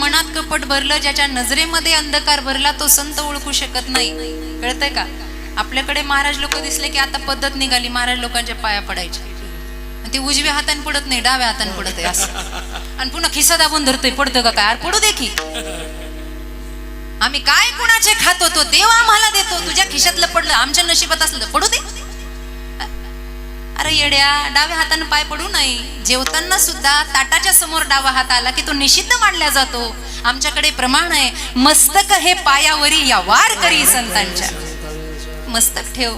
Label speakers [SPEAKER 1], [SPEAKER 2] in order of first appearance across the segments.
[SPEAKER 1] मनात कपट भरलं, ज्याच्या नजरेमध्ये अंधकार भरला, तो संत ओळखू शकत नाही. कळतंय का? आपल्याकडे महाराज लोक दिसले की आता पद्धत निघाली महाराज लोकांच्या पाया पडायची. ते उजव्या हाताने पडत नाही, डाव्या हाताने पडत आहे असं. आणि पुन्हा खिसा दाबून धरतोय. पडतं का काय? पडू दे की. आम्ही काय कुणाचे खातो तो देव आम्हाला देतो. तुझ्या खिशातलं पडलं, आमच्या नशिबात असलं तर पडू दे. अरे येड्या, डाव्या हाताने पाय पडू नये. जेवताना सुद्धा ताटाच्या समोर डावा हात आला की तो निषिद्ध मानला जातो. आमच्याकडे प्रमाण आहे, मस्तक हे पायावरी या वार करी संतांच्या. मस्तक ठेव.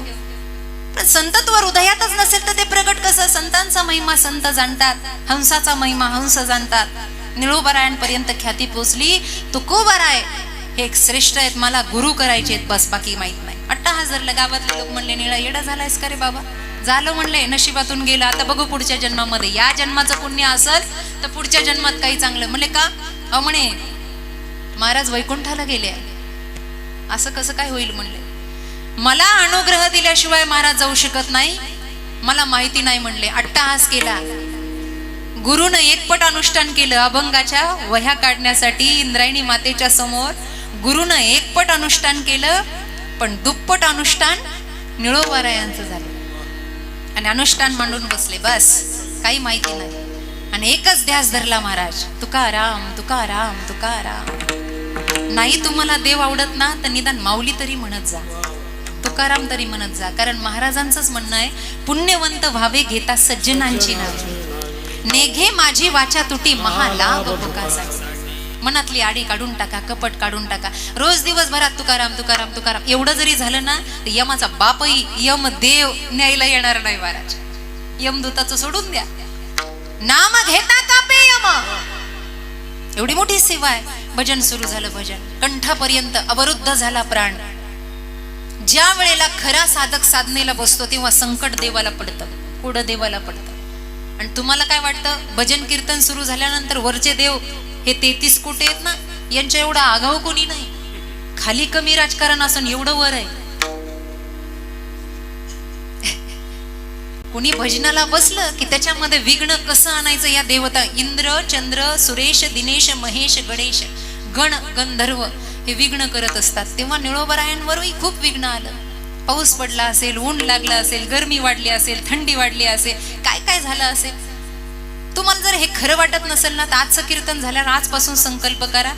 [SPEAKER 1] पण संतत्व हृदयातच नसेल तर ते प्रगट कसं? संतांचा महिमा संत जाणतात, हंसाचा महिमा हंस जाणतात. निळोबारायांपर्यंत ख्याती पोचली. तुकोबाराय हे एक श्रेष्ठ आहेत, मला गुरु करायचे आहेत, बस बाकी माहित नाही. अट्टाहास धरलं. गावातले लोक म्हणले, निळा येडा झालायस का रे बाबा? झालं म्हणले, नशिबातून गेला, आता बघू पुढच्या जन्मामध्ये. या जन्माचं पुण्य असेल तर पुढच्या जन्मात काही चांगलं. म्हणले का? अहो म्हणे महाराज वैकुंठाला गेले. असं कसं काय होईल? म्हणले मला अनुग्रह दिल्याशिवाय महाराज जाऊ शकत नाही, मला माहिती नाही म्हणले. अट्टाहास केला. गुरुनं एकपट अनुष्ठान केलं. अभंगाच्या वह्या काढण्यासाठी इंद्रायणी मातेच्या समोर गुरुनं एकपट अनुष्ठान केलं, पण दुप्पट अनुष्ठान निळोबारायांचं झालं. आणि अनुष्ठान मांडून बसले. बस काही माहिती नाही. आणि एकच ध्यास धरला महाराज, तुकाराम तुकाराम तुकाराम. नाही तुम्हाला देव आवडत ना तर निदान माऊली तरी म्हणत जा, तुकाराम तरी म्हणत जा. कारण महाराजांचंच म्हणणं आहे, पुण्यवंत व्हावे घेता सज्जनांची नावे, नेघे माझी वाचा तुटी महालाभ भोगाचा. मनातली आडी काढून टाका, कपट काढून टाका. रोज दिवसभरात तुकाराम तुकाराम तुकाराम एवढं जरी झालं ना तर यमाचा बापही यम देव न्यायला येणार नाही महाराज. यमदूताचं सोडून द्या. नाम घेता कापे यम. एवढी मोठी सेवा आहे. भजन सुरू झालं. भजन कंठापर्यंत अवरुद्ध झाला प्राण. ज्या वेळेला खरा साधक साधनेला बसतो तेव्हा संकट देवाला पडतं, कोडं देवाला पडतं. आणि तुम्हाला काय वाटतं, भजन कीर्तन सुरू झाल्यानंतर वरचे देव हे 33 कोटी आहेत ना, यांच्या एवढा आगाऊ कोणी नाही. खाली कमी राजकारण असून एवढं वर आहे. कोणी भजनाला बसलं की त्याच्यामध्ये विघ्न कसं आणायचं या देवता इंद्र चंद्र सुरेश दिनेश महेश गणेश गण गंधर्व हे विघ्न करत असतात. तेव्हा निळोबारायांवरही खूप विघ्न आलं. पाऊस पडला असेल, ऊन लागलं असेल, गरमी वाढली असेल, थंडी वाढली असेल, काय काय झालं असेल. तुम्हाला जर हे खरं वाटत नसेल ना तर आजचं कीर्तन झाल्यावर आजपासून संकल्प करा,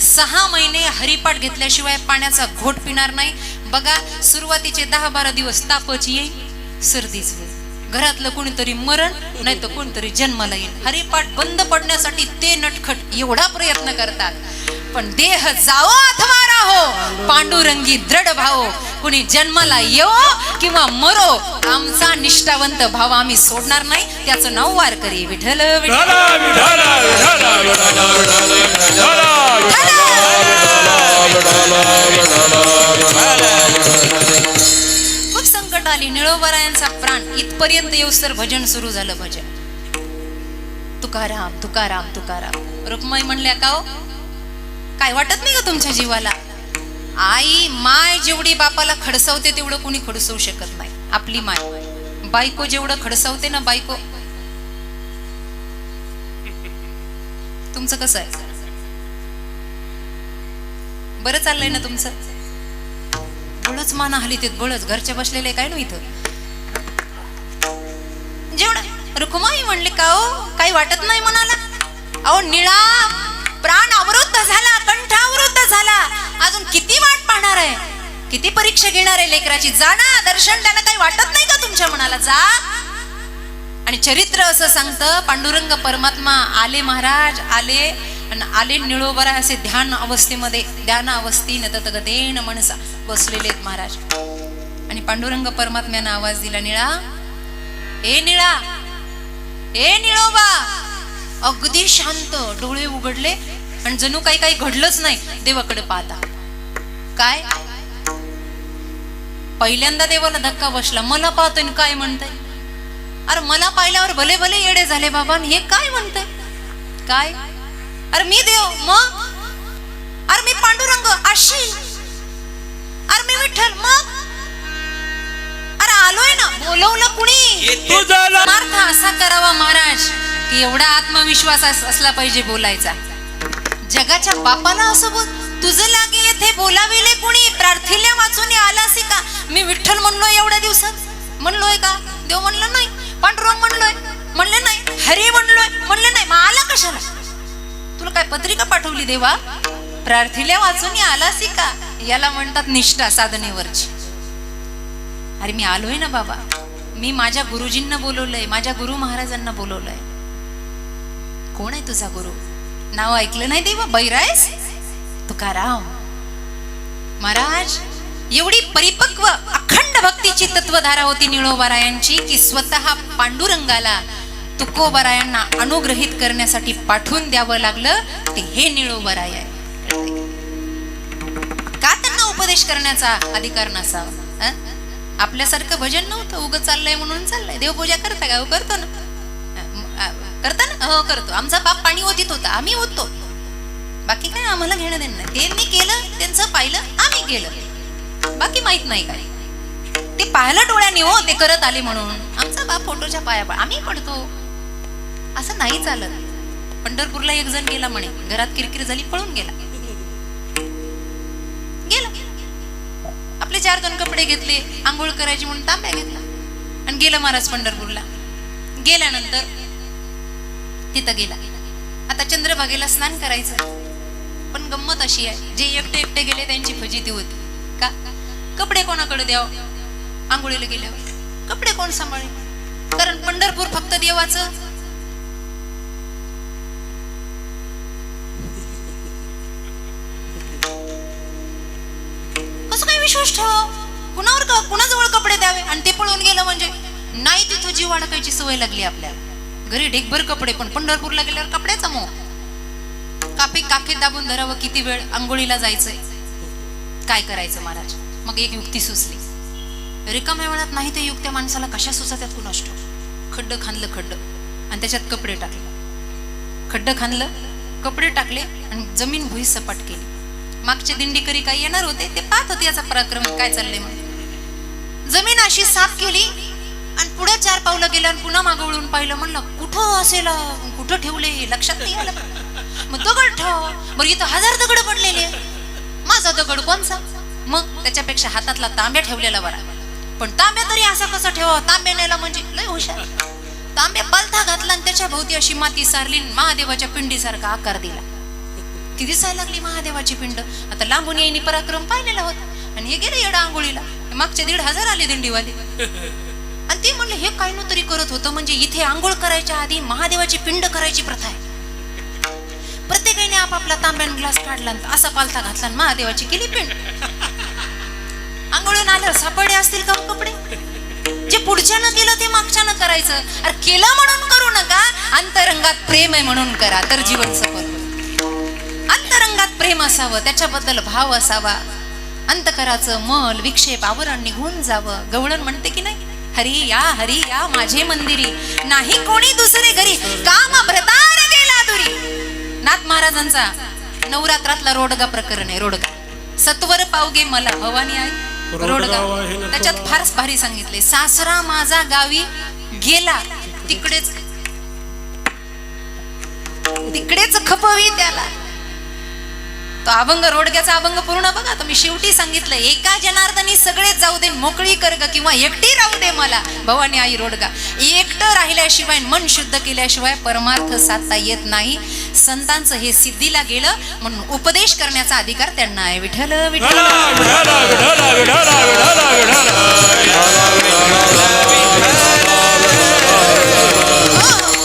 [SPEAKER 1] 6 महिने हरिपाठ घेतल्याशिवाय पाण्याचा घोट पिणार नाही. बघा सुरुवातीचे 10-12 दिवस तापच येईल, सर्दीच होईल, घरातलं कोणीतरी मरण नाही तर कोणीतरी जन्माला येईल. हरिपाठ बंद पडण्यासाठी ते नटखट एवढा प्रयत्न करतात. पण देह जावो अथवा राहो, पांडुरंगी दृढ भाव. कुणी जन्माला येवो किंवा मरो, आमचा निष्ठावंत भाव आम्ही सोडणार नाही. त्याचं नाव वारकरी विठ्ठल विठ्ठल. खूप संकट आली. निळोबारायांचा प्राण इथपर्यंत येऊस्तर भजन सुरू झालं. भजन तुकाराम तुकाराम तुकाराम. रुक्माई म्हणल्या, का हो काय वाटत नाही का तुमच्या जीवाला? आई माय जेवढी बापाला खडसवते तेवढं कोणी खडसवू शकत नाही. आपली माय. बायको जेवढं खडसवते ना, बायको. तुमचं कसं आहे? बरं चाललंय ना तुमचं? बळच माना हली ते बळच. घरच्या बसलेले काय ना इथं जेवढं. रुक्माई म्हणले, का हो काही वाटत नाही मनाला? अहो निळा प्राण अवरुद्ध झाला, कंठ अवरुद्ध झाला, अजून किती वाट पाहणार आहे, किती परीक्षा घेणार आहे लेकराची? जा ना, दर्शन द्यायला काही वाटत नाही का तुमच्या मनाला? जा. आणि चरित्र असं सांगतं, पांडुरंग परमात्मा आले, महाराज आले आणि आले निळोबारा असे ध्यान अवस्थेमध्ये, ध्यान अवस्थेन ततगतेन मनसा बसलेले आहेत महाराज. आणि पांडुरंग परमात्म्यानं आवाज दिला, निळा ए निळा ए निळोबा. अगदी शांत, डोळे उघडले आणि जणू काही काही घडलंच नाही. देवाकडे पाहता काय, पहिल्यांदा देवाला धक्का बसला. मला पाहतोय काय म्हणतंय? अरे मला पाहिल्यावर भले भले येडे झाले बाबा, हे काय म्हणतंय? काय? अरे मी देव, मग? अरे मी पांडुरंग अशी, अरे मी विठ्ठल, मग? अरे आलोय ना, बोलवलं कुणी? असा करावा महाराज की एवढा आत्मविश्वास असला पाहिजे बोलायचा. जगाच्या बापाला असं बोल, तुझं लागे येथे बोलाविले कुणी, प्रार्थिल्या वाचून आलासी का? मी विठ्ठल म्हणलोय एवढ्या दिवसात, म्हणलोय का? देव म्हणलं नाही. पांडुरंग म्हणलोय, म्हणले नाही. हरी म्हणलोय, म्हणले नाही. मग आला कशाला? तुला काय पत्रिका पाठवली देवा? प्रार्थिल्या वाचून आलासी का? याला म्हणतात निष्ठा साधनेवरची. अरे मी आलोय ना बाबा, मी माझ्या गुरुजींना बोलवलंय, माझ्या गुरु महाराजांना बोलवलंय. कोण आहे तुझा गुरु? नाव ऐकलं नाही देवा? बैरायस तुकाराम महाराज. एवढी परिपक्व अखंड भक्तीची तत्वधारा होती निळोबारायांची की स्वतः पांडुरंगाला तुकोबारायांना अनुग्रहित करण्यासाठी पाठवून द्यावं लागलं. ते हे निळोबाराय आहे. का त्यांना उपदेश करण्याचा अधिकार नसावा? आपल्यासारखं भजन नव्हतं, उगं चाललंय म्हणून चाललंय. देवपूजा करता का? करतो ना. करता ना? हो करतो. आमचा बाप पाणी ओतीत होता, आम्ही ओततो. बाकी काय आम्हाला घेणं देणं नाही. त्यांनी केलं, त्यांचं पाहिलं, आम्ही केलं. बाकी माहित नाही काय. ते पाहिलं डोळ्याने, हो ते करत आले म्हणून. आमचा बाप फोटोच्या पाया आम्ही पडतो, असं नाही चालत. पंढरपूरला एक जण गेला म्हणे, घरात किरकिर झाली, पळून गेला. आपले 4 कपडे घेतले, आंघोळ करायची म्हणून तांब्या घेतला आणि गेला महाराज पंढरपूरला. गेल्यानंतर तिथं गेला. आता चंद्रभागेला स्नान करायचं, पण गंमत अशी आहे, जे एकटे एकटे गेले त्यांची फजिती होती. का? कपडे कोणाकडे द्याव? आंघोळीला गेल्यावर कपडे कोण सांभाळे? कारण पंढरपूर फक्त देवाचं. कसं काय विश्वास ठेव? कुणावर का कुणाजवळ कपडे द्यावे? आणि ते पळून गेलं म्हणजे नाही, तिथं जीव अडकायची सवय लागली आपल्याला. घरी ढेकभर कपडे, पण पंढरपूरला गेल्यावर कपड्याचा मोह. काखेत दाबून धरावं, किती वेळ आंघोळीला जायचंय, काय करायचं महाराज? मग एक युक्ती सुचली. रिकाम्या वेळात नाही ते युक्त्या माणसाला कशा सुचतात कुणास ठाऊक. खड्ड खांदलं, खड्ड, आणि त्याच्यात कपडे टाकले. खड्ड खांदलं, कपडे टाकले आणि जमीन भुई सपाट केली. मागचे दिंडीकरी काही येणार होते, ते पाहत होते याचा पराक्रम काय चाललंय म्हणून. जमीन अशी साफ केली आणि पुढे 4 पावलं गेल्या आणि पुन्हा मागं वळून पाहिलं. म्हणलं कुठं असेल, कुठं ठेवले लक्षात नाही आलं. मग दगड ठेव. बरं इथं 1000 दगड पडलेले, माझा दगड कोणचा? मग त्याच्यापेक्षा हातातला तांब्या ठेवलेला बरा. पण तांब्या तरी असा कसा ठेवा? तांब्या नेला म्हणजे लय हुशार. तांब्या पालथा घातला आणि त्याच्या भोवती अशी माती सारली, महादेवाच्या पिंडीसारखा आकार दिला. ती दिसायला लागली महादेवाची पिंड. आता लांबून येईनी पराक्रम पाहिलेला होता आणि हे गेले येडा आंघोळीला. मागचे 1,500 आले दिंडीवाले आणि ते म्हणले हे काय तरी करत होतं. म्हणजे इथे आंघोळ करायच्या आधी महादेवाची पिंड करायची प्रथा आहे. प्रत्येकाने आपापला तांब्यान ग्लास काढला, असा पालथा घातला आणि महादेवाची केली पिंड. आंघोळून आल्यावर सापडे असतील का कपडे? जे पुढच्यानं केलं ते मागच्यानं करायचं. अरे केलं म्हणून करू नका, अंतरंगात प्रेम आहे म्हणून करा, तर जीवन सफल. अंतरंगात प्रेम असावं, त्याच्याबद्दल भाव असावा. अंतकराचं मल विक्षेप आवरण निघून जावं. गवळण म्हणते की नाही, हरी या माझे मंदिरी, नाही कोणी दुसरे घरी, काम भ्रतार गेला दुरी. नाथ महाराजांचा नवरात्रातला रोडगा प्रकरण आहे. रोडगा सत्वर पावगे मला भवानी आई रोडगा. त्याच्यात फारच भारी सांगितले. सासरा माझा गावी गेला, तिकडेच खपवी त्याला. तो अभंग, रोडग्याचा अभंग पूर्ण बघा. तर मी शेवटी सांगितलं, एका जनार्दनी सगळेच जाऊ दे, मोकळी कर ग, किंवा एकटी राहू दे मला भवानी आई रोडगा. एकटं राहिल्याशिवाय, मन शुद्ध केल्याशिवाय परमार्थ साधता येत नाही. संतांचं हे सिद्धीला गेलं म्हणून उपदेश करण्याचा अधिकार त्यांना आहे. विठ्ठल विठ्ठल.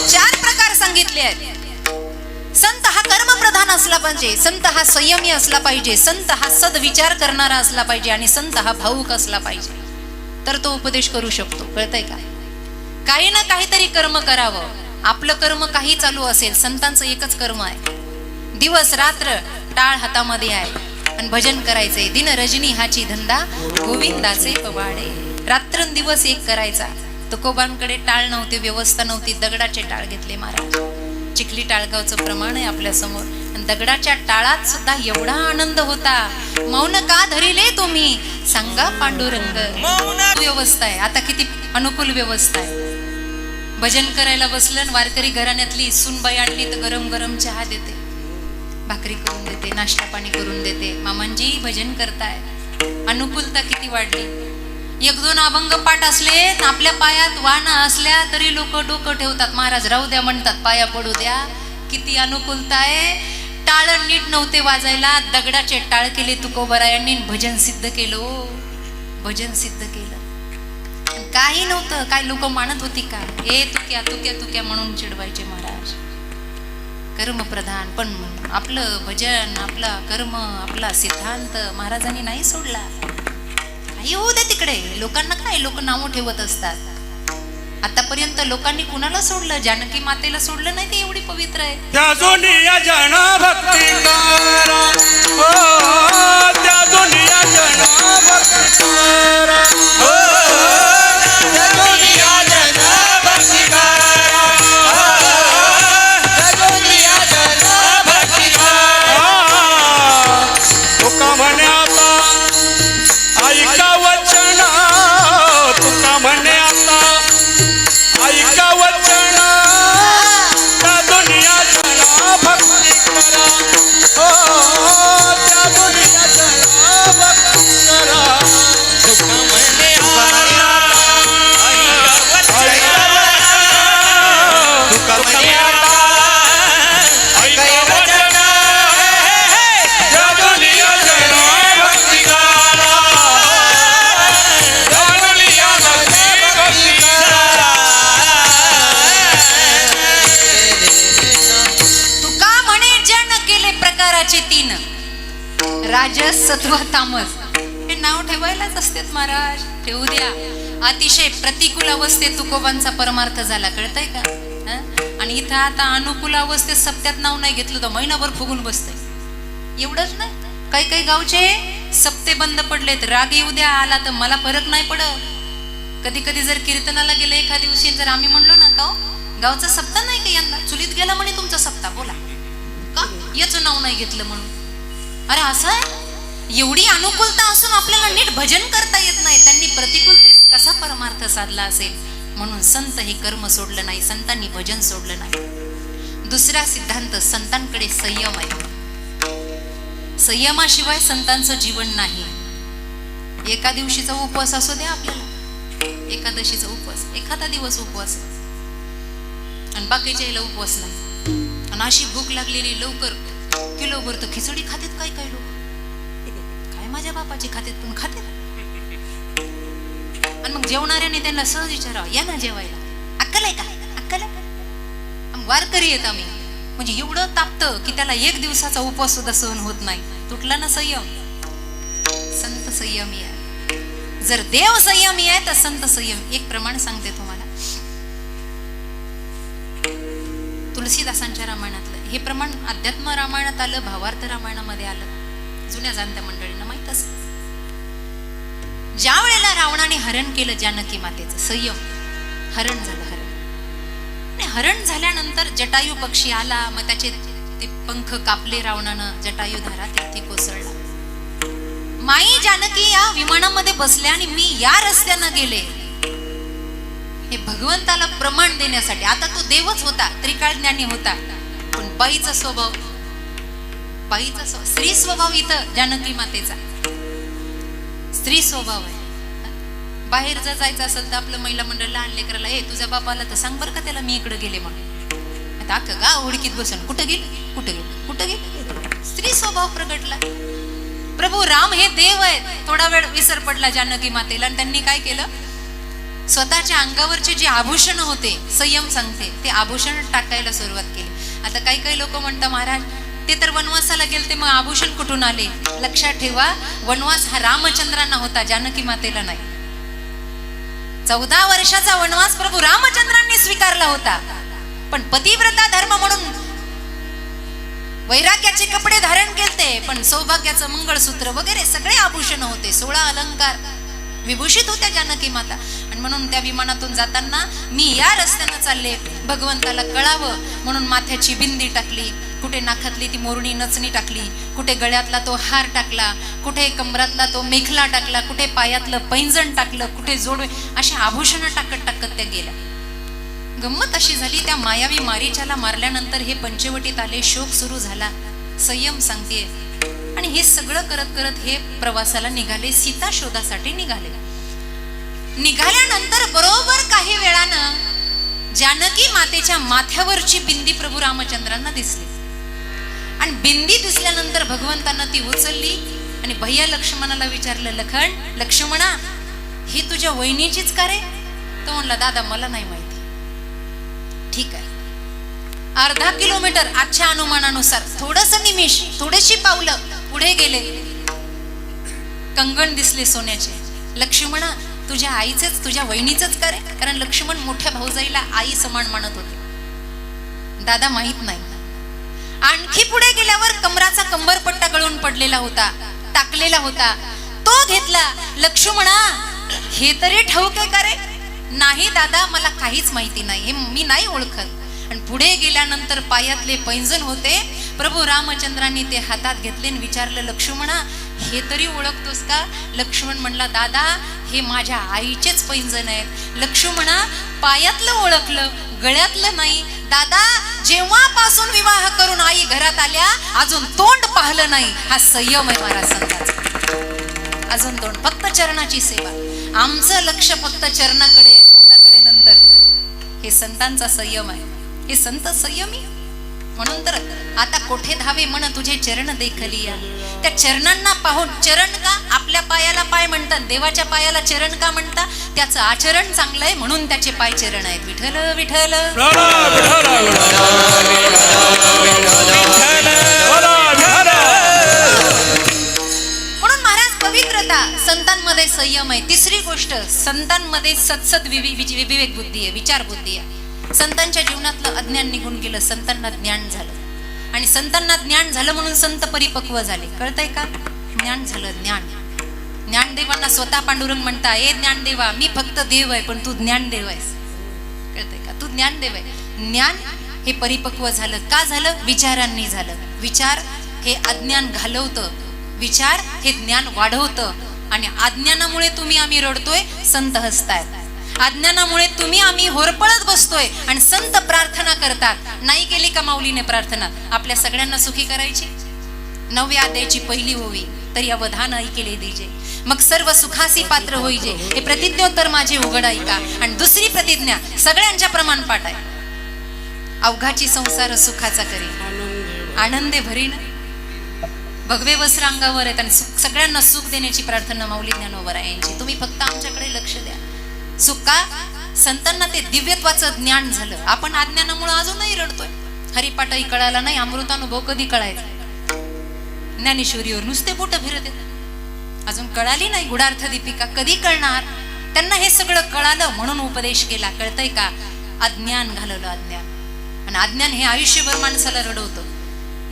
[SPEAKER 1] 4 प्रकार सांगितले आहेत. संत हा कर्मप्रधान असला पाहिजे, संत हा संयमी असला पाहिजे, संत हा सद्विचार करणारा असला पाहिजे आणि संत हा भावुक असला पाहिजे, तर तो उपदेश करू शकतो. कळतंय का? काही ना काहीतरी कर्म करावं. आपलं कर्म काही चालू असेल, संतांचं एकच कर्म आहे, दिवस रात्र टाळ हातामध्ये आहे आणि भजन करायचंय. दिन रजनी हाची धंदा, गोविंदाचे पवाडे. रात्रंदिवस एक करायचा. तुकोबांकडे टाळ नव्हते, व्यवस्था नव्हती, दगडाचे टाळ घेतले महाराज. चिखली टाळगावचं प्रमाण आहे आपल्या समोर. आणि दगडाच्या टाळात सुद्धा एवढा आनंद होता. मौन का धरिले तुम्ही, सांगा पांडुरंग. व्यवस्था आहे. आता किती अनुकूल व्यवस्था आहे. भजन करायला बसलं, वारकरी घराण्यातली सुनबाई आणली तर गरम गरम चहा देते. भाकरी करून देते, नाश्ता पाणी करून देते. मामांजी भजन करताय, अनुकूलता किती वाढली. एक दोन अभंग पाठ असले, आपल्या पायात वाना असल्या तरी लोक डोकं ठेवतात. महाराज राहू द्या म्हणतात, पाया पडू द्या. किती अनुकूलता आहे. टाळ नीट नव्हते वाजायला, दगडाचे टाळ केले तुकोबरायांनी, भजन सिद्ध केलं. भजन सिद्ध केलं. काही नव्हतं. काय लोक मानत होती का? ए तुक्या तुक्या तुक्या म्हणून चिडवायचे महाराज. कर्मप्रधान. पण आपलं भजन, आपला कर्म, आपला सिद्धांत महाराजांनी नाही सोडला. येऊ दे तिकडे. लोकांना काय, लोक नावं ठेवत असतात. आतापर्यंत लोकांनी कुणाला सोडलं? जानकी मातेला सोडलं नाही. ते एवढी पवित्र आहे.
[SPEAKER 2] त्या दुनिया जन भक्ती करा, ओ त्या दुनिया जन भक्ती करा, ओ त्या दुनिया जन भक्ती करा, त्या दुनिया जन भक्ती करा. तुका म्हणे आता ऐका वचन, तुका म्हणे आता ऐका वचन, त्या दुनिया जन भक्ती करा, ओ त्या दुनिया जन भक्ती करा. तुका म्हणे आता ऐका वचन, तुका म्हणे आता ऐका वचन, त्या दुनिया जन भक्ती करा, त्या दुनिया जन भक्ती करा.
[SPEAKER 1] तुका म्हणे जन केले प्रकाराचे 3, राजस, सत्व, तामस. हे नाव ठेवायलाच असतेत महाराज. ठेवू द्या. अतिशय प्रतिकूल अवस्थेत तुकोबांचा परमार्थ झाला. कळतंय का? आणि इथं आता अनुकूल अवस्थेत सप्त्यात नाव नाही घेतलं तर महिनाभर फुगून बसतंय. एवढंच नाही, काही काही गावचे सप्ते बंद पडलेत. राग येऊ द्या आला तर मला फरक नाही पडत. कधी कधी जर कीर्तनाला गेलं एखाद्या दिवशी, जर आम्ही म्हणलो ना का गावचा सप्ताह नाही का यंदा, चुलीत गेला म्हणे तुमचा सप्ताह, बोला का याचं नाव नाही घेतलं म्हणून. अरे असं आहे. एवढी अनुकूलता असून आपल्याला नीट भजन करता येत नाही. त्यांनी प्रतिकूलतेत कसा परमार्थ साधला असेल. म्हणून संत हे कर्म सोडलं नाही, संतांनी भजन सोडलं नाही. दुसरा सिद्धांत, संतांकडे संयम आहे. संयमाशिवाय संतांचं जीवन नाही. एका दिवशीचा उपवास असू द्या आपल्याला, एकादशीचा उपवास, एखादा दिवस उपवास आणि बाकीच्या याला उपवास नाही. आणि अशी भूक लागलेली लवकर किलोभर तर खिचडी खातेत काही काही लोक. काय माझ्या बापाची खातेत, पण खातेत. आणि मग जेवणाऱ्याने त्यांना सहज विचारावं, या ना जेवायला, अक्कल आहे का, अक्कल आहे. वारकरी येत आम्ही, म्हणजे एवढं तापतं की त्याला एक दिवसाचा उपवास सुद्धा सहन होत नाही. तुटला ना संयम. संत संयमी आहे. जर देव संयमी आहे तर संत संयम. एक प्रमाण सांगते तुम्हाला, तुलसीदासांच्या रामायणातलं. हे प्रमाण अध्यात्म रामायणात आलं, भावार्थ रामायणामध्ये आलं. जुन्या जाणत्या मंडळींना माहित असेल. ज्या वेळेला रावणाने हरण केलं जानकी मातेचं, संयम, हरण झालं. हरण, हरण झाल्यानंतर जटायू पक्षी आला. मग त्याचे ते पंख कापले रावणानं. जटायू धारा तिथे कोसळला. माई जानकी या विमानामध्ये बसल्या आणि मी या रस्त्यानं गेले. हे भगवंताला प्रमाण देण्यासाठी. आता तो देवच होता, त्रिकाळ ज्ञानी होता, पण बाईचा स्वभाव, बाईचा स्त्री स्वभाव इथं जानकी मातेचा स्त्री स्वभाव आहे. बाहेर जर जायचं असेल तर आपलं महिला मंडळ लहान लेकराला, ए तुझ्या बापाला तर सांग बरं का त्याला मी इकडे गेले म्हणून. आता अख्खं गाव हुडकीत बसून कुठं गेली, कुठं गेली, कुठं गेली. स्त्री स्वभाव प्रगटला. प्रभू राम हे देव आहेत. थोडा वेळ विसर पडला जानकी मातेला आणि त्यांनी काय केलं, स्वतःच्या अंगावरचे जे आभूषण होते, संयम सांगते, ते आभूषण टाकायला सुरुवात केली. आता काही काही लोक म्हणतात, महाराज ते तर वनवासाला गेलते, मग आभूषण कुठून आले. लक्षात ठेवा, वनवास हा रामचंद्रांना होता, जानकी मातेला नाही. 14 वर्षाचा वनवास प्रभू रामचंद्रांनी स्वीकारला होता. पण पतिव्रता धर्म म्हणून वैराग्याचे कपडे धारण केलते, पण सौभाग्याचं मंगळसूत्र वगैरे सगळे आभूषण होते. 16 अलंकार विभूषित होत्या जानकी माता. आणि म्हणून त्या विमानातून जाताना मी या रस्त्यानं चालले, भगवंताला कळावं म्हणून माथ्याची बिंदी टाकली, कुठे नाकातली ती मोरणी नचणी टाकली, कुठे गळ्यातला तो हार टाकला, कुठे कमरातला तो मेखला टाकला, कुठे पायातलं पैंजण टाकलं, कुठे जोडवे, अशी आभूषणं टाकत टाकत त्या गेल्या. गंमत अशी झाली, त्या मायावी मारीच्याला मारल्यानंतर हे पंचवटीत आले, शोक सुरू झाला. संयम सांगते. आणि हे सगळं करत करत हे प्रवासाला निघाले, सीता शोधासाठी निघाले. निघाल्यानंतर बरोबर काही वेळानं जानकी मातेच्या माथ्यावरची बिंदी प्रभू रामचंद्रांना दिसली. आणि बिंदी दिसल्यानंतर भगवंतांना ती उचलली आणि भैया लक्ष्मणाला विचारलं, लक्ष्मणा ही तुझ्या वहिनीचीच का रे? तो म्हणला, दादा मला नाही माहिती. ठीक आहे. अर्धा किलोमीटर आजच्या अनुमानानुसार थोडस निमिष, थोडीशी पावलं पुढे गेले. कंगण दिसले सोन्याचे. लक्ष्मणा तुझ्या आईचेच, तुझ्या वहिनीचंच का रे? कारण लक्ष्मण मोठ्या भाऊजाईला आई समान मानत होते. दादा माहित नाही. आणखी पुढे गेल्यावर कमराचा कंबरपट्टा गळून पडलेला होता, टाकलेला होता. तो घेतला. लक्ष्मणा हे तरी ठाऊक आहे का रे? नाही दादा मला काहीच माहिती नाही, हे मी नाही ओळखत. आणि पुढे गेल्यानंतर पायातले पैंजण होते. प्रभू रामचंद्रांनी ते हातात घेतले आणि विचारलं, लक्ष्मणा हे तरी ओळखतोस का? लक्ष्मण म्हणला, दादा हे माझ्या आईचेच पैंजण आहेत. लक्ष्मणा पायातलं ओळखलं, गळ्यातलं नाही. दादा जेव्हापासून विवाह करून आई घरात आल्या अजून तोंड पाहिलं नाही. हा संयम आहे महाराज संतांचा. अजून तोंड, फक्त चरणाची सेवा. आमचं लक्ष फक्त चरणाकडे, तोंडाकडे नंतर. हे संतांचा संयम आहे. हे संत संयमी. म्हणून तर आता कोठे धावे म्हण तुझे चरण देखलिया. त्या चरणांना पाहून, चरण का? आपल्या पायाला पाय म्हणतात, देवाच्या पायाला चरण का म्हणतात? त्याचं आचरण चांगलं आहे म्हणून त्याचे पाय चरण आहेत. विठ्ठल विठ्ठल म्हणून महाराज पवित्रता, संतांमध्ये संयम आहे. तिसरी गोष्ट, संतांमध्ये सत्सद विवेक बुद्धी आहे, विचार बुद्धी आहे. संतांच्या जीवनातलं अज्ञान निघून गेलं, संतांना ज्ञान झालं. आणि संतांना ज्ञान झालं म्हणून संत परिपक्व झाले. कळतंय का? ज्ञान झालं, ज्ञान. ज्ञानदेवांना स्वतः पांडुरंग म्हणता, ए ज्ञानदेवा मी फक्त देव आहे पण तू ज्ञानदेव आहेस. कळतंय का? तू ज्ञानदेव आहे. ज्ञान हे परिपक्व झालं. का झालं? विचारांनी झालं. विचार हे अज्ञान घालवतं, विचार हे ज्ञान वाढवतं. आणि अज्ञानामुळे तुम्ही आम्ही रडतोय, संत हसतायत. अज्ञानामुळे तुम्ही आम्ही होरपळत बसतोय आणि संत प्रार्थना करतात. नाही केली का माऊलीने प्रार्थना आपल्या सगळ्यांना सुखी करायची? 9व्या अध्यायाची पहिली ओवी, तरी अवधान ऐकेले दीजे, मग सर्व सुखासी पात्र होईजे, हे प्रतिज्ञोत्तर माझे उघड ऐका. आणि दुसरी प्रतिज्ञा सगळ्यांच्या प्रमाणपाठ आहे, अवघाची संसार सुखाचा करी, आनंदे भरीन. भगवे वस्त्र अंगावर आहेत आणि सगळ्यांना सुख देण्याची प्रार्थना माऊली ज्ञानोबरायांची. तुम्ही फक्त आमच्याकडे लक्ष द्या. सुख का? संतांना ते दिव्यत्वाचं ज्ञान झालं. आपण अज्ञानामुळे अजूनही रडतोय. हरिपाठही कळाला नाही, अमृतानुभव कधी कळायचा? ज्ञानेश्वरीवर नुसते बोट फिरत येत, अजून कळाली नाही गुढार्थ दीपिका. कधी कळणार? त्यांना हे सगळं कळालं म्हणून उपदेश केला. कळतंय का? अज्ञान घालवलं, अज्ञान. आणि अज्ञान हे आयुष्यभर माणसाला रडवतं.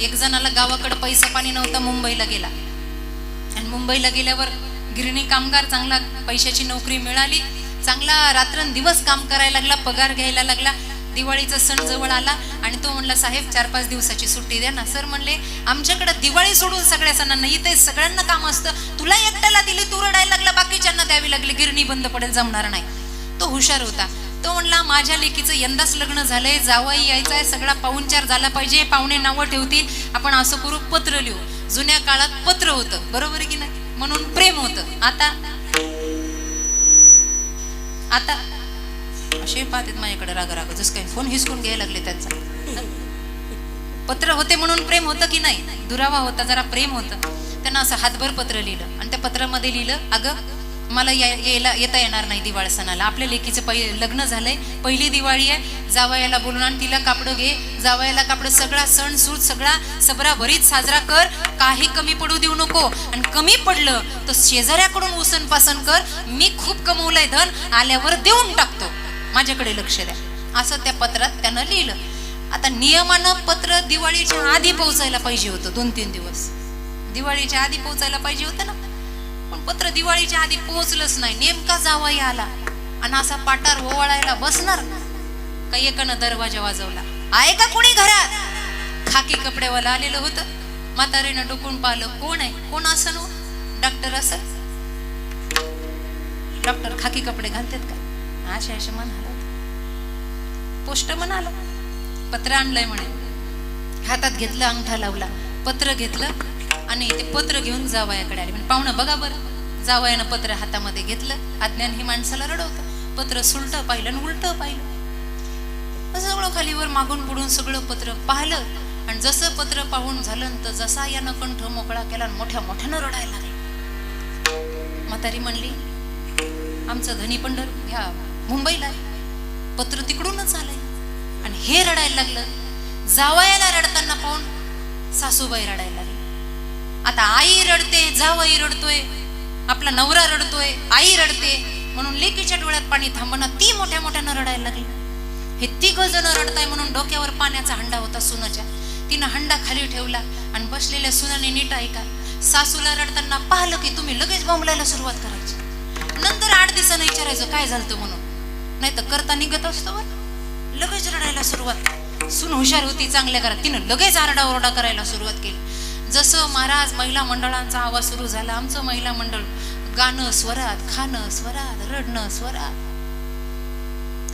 [SPEAKER 1] एक जणाला गावाकडे पैसा पाणी नव्हता, मुंबईला गेला. आणि मुंबईला गेल्यावर गिरणी कामगार, चांगला पैशाची नोकरी मिळाली, चांगला रात्रंदिवस काम करायला लागला, पगार घ्यायला लागला. दिवाळीचा सण जवळ आला आणि तो म्हणला, साहेब 4-5 दिवसाची सुट्टी द्या ना. सर म्हणले, आमच्याकडे दिवाळी सोडून सगळ्या सणांना इथे सगळ्यांना काम असतं, तुला एकट्याला दिली, तू रडायला लागला, बाकीच्यांना द्यावी लागली, गिरणी बंद पडेल, जमणार नाही. तो हुशार होता. तो म्हणला, माझ्या लेकीचं यंदाच लग्न झालंय, जावई यायचा आहे, सगळा पाहुणचार झाला पाहिजे, पाहुणे नावं ठेवतील, आपण असं करू, पत्र लिहू. जुन्या काळात पत्र होतं, बरोबर आहे की नाही? म्हणून प्रेम होतं. आता असे पाहतात माझ्याकडे राग जसं काही फोन हिसकून घ्यायला लागले त्यांचा. पत्र होते म्हणून प्रेम होतं की नाही? दुरावा होता, जरा प्रेम होतं. त्यांना असं हातभर पत्र लिहिलं आणि त्या पत्रामध्ये लिहिलं, अगं मला येता येणार नाही दिवाळी सणाला, आपल्या लेकीचं लग्न झालंय, पहिली दिवाळी आहे, जावयाला बोलून आण, तिला कापडं घे, जावयाला कापडं, सगळा सण सूट सगळा सबराभरीत साजरा कर, काही कमी पडू देऊ नको. आणि कमी पडलं तर शेजाऱ्याकडून उसन पासन कर, मी खूप कमवलंय धन, आल्यावर देऊन टाकतो, माझ्याकडे लक्ष द्या. असं त्या पत्रात त्यानं लिहिलं. आता नियमानं पत्र दिवाळीच्या आधी पोहोचायला पाहिजे होतं, 2-3 दिवस दिवाळीच्या आधी पोहोचायला पाहिजे होतं ना. पण पत्र दिवाळीच्या आधी पोहोचलंच नाही. नेमका जावई आला आणि असा पाटार ओवाळायला बसणार, काही एकानं दरवाजा वाजवला, आहे का कोणी घरात? खाकी कपड्यावाला आलेलं होतं. म्हातारीनं डोकून पाहिलं, कोण आहे? कोण असं नो? डॉक्टर असं? डॉक्टर खाकी कपडे घालतात का? अशा अशा म्हणाला. पोस्ट म्हणाला, पत्र आणलंय म्हणे. हातात घेतलं, अंगठा लावला. पत्र घेतलं आणि ते पत्र घेऊन जावयाकडे आले. म्हणजे पाहुणं बघा बरं, जावयानं पत्र हातामध्ये घेतलं. अज्ञान ही माणसाला रडवतं. पत्र सुलटं पाहिलं आणि उलटं पाहिलं. सगळं खालीवर मागून पुढून सगळं पत्र पाहिलं आणि जसं पत्र पाहून झालं तर जसा यानं कंठ मोकळा केला आणि मोठ्या मोठ्यानं रडायला लागलं. म्हातारी म्हणली, आमचं धनी पंढर ह्या मुंबईला आहे, पत्र तिकडूनच आलंय आणि हे रडायला लागलं. जावयाला रडताना पाहून सासूबाई रडायला लागली. आता आई रडते, जावई रडतोय, आपला नवरा रडतोय, आई रडते म्हणून लेकीच्या डोळ्यात पाणी थांबणं ती मोठ्या मोठ्यानं रडायला लागली. हे तिघ जण रडताय म्हणून डोक्यावर पाण्याचा हंडा होता सुनाच्या. तिनं हंडा खाली ठेवला आणि बसलेल्या सुनाने नीट ऐका, सासूला रडताना पाहिलं की तुम्ही लगेच बोंबलायला सुरुवात करायची. नंतर 8 दिवसानं विचारायचं काय झालं म्हणून, नाही तर करता निघत असतो वर लगेच रडायला सुरुवात. सून हुशार होती, चांगल्या घरात, तिनं लगेच आरडाओरडा करायला सुरुवात केली. जसं महाराज महिला मंडळांचा आवाज सुरू झाला, आमचं महिला मंडळ गाणं स्वरात, खाणं स्वरात, रडणं स्वरात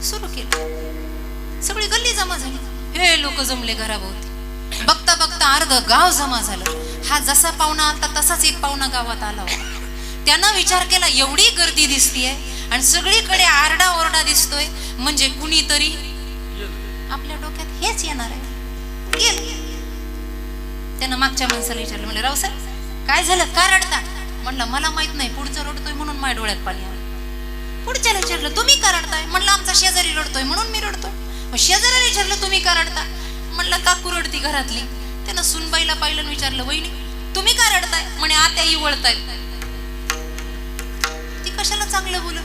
[SPEAKER 1] सुरू केलं. सगळी गल्ली जमा झाली. हे लोक जमले घराभोवती. बघता बघता अर्ध गाव जमा झालं. हा जसा पाहुणा आलता तसाच एक पाहुणा गावात आला होता. त्यानं विचार केला, एवढी गर्दी दिसतीये आणि सगळीकडे आरडा ओरडा दिसतोय, म्हणजे कुणीतरी आपल्या डोक्यात हेच येणार आहे. गेल. त्यानं मागच्या माणसाला विचारलं, म्हणले रावसाहेब काय झालं, का रडता? म्हणलं मला माहित नाही, पुढचं रडतोय म्हणून माझ्या डोळ्यात पाणी आलं. पुढच्याला विचारलं तुम्ही का रडताय? म्हणलं आमचा शेजारी रडतोय म्हणून मी रडतोय. मग शेजाऱ्याला विचारलं तुम्ही का रडता? म्हणलं काकू रडती घरातली. त्यानं सुनबाईला पाहिलं आणि विचारलं वहिनी तुम्ही का रडताय? म्हणे आत्याही वळतायत. ती कशाला चांगलं बोल,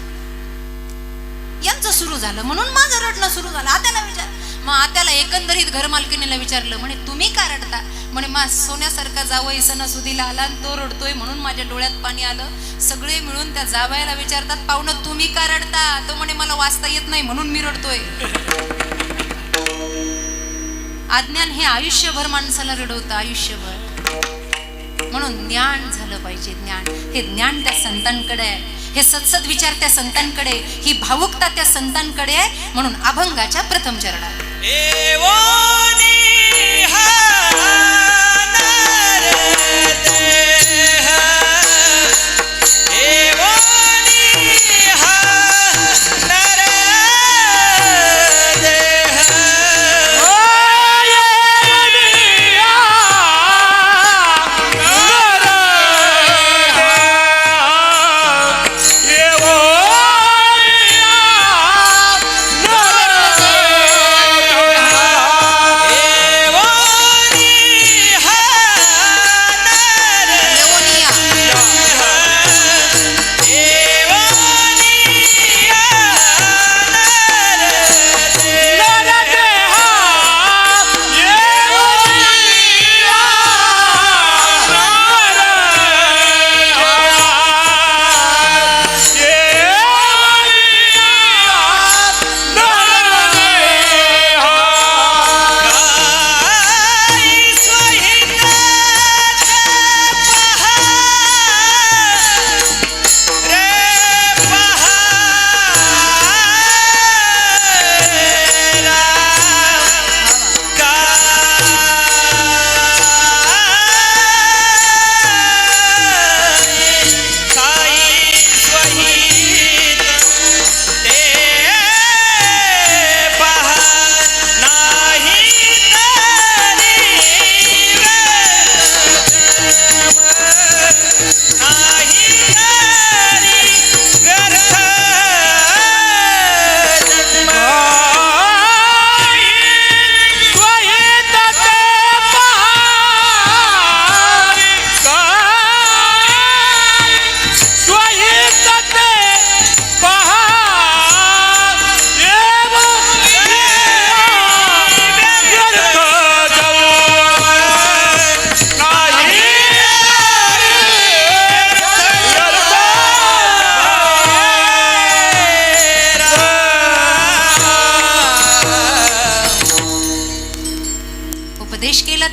[SPEAKER 1] यांचं सुरू झालं म्हणून माझं रडणं सुरू झालं. आत्याला विचार. मग आत्याला एकंदरीत घरमालकिनीला विचारलं, म्हणे तुम्ही का रडता? म्हणे मा सोन्यासारखा जावई सणासुदीला आला आणि तो रडतोय म्हणून माझ्या डोळ्यात पाणी आलं. सगळे मिळून त्या जावयाला विचारतात, पाहुणं तुम्ही का रडता? तो म्हणे मला वाचता येत नाही म्हणून मी रडतोय. अज्ञान हे आयुष्यभर माणसाला रडवतं, आयुष्यभर. म्हणून ज्ञान झालं पाहिजे. ज्ञान हे ज्ञान त्या संतांकडे आहे. हे सत्सद विचार त्या संतांकडे, ही भावुकता त्या संतांकडे आहे. म्हणून अभंगाच्या प्रथम चरणात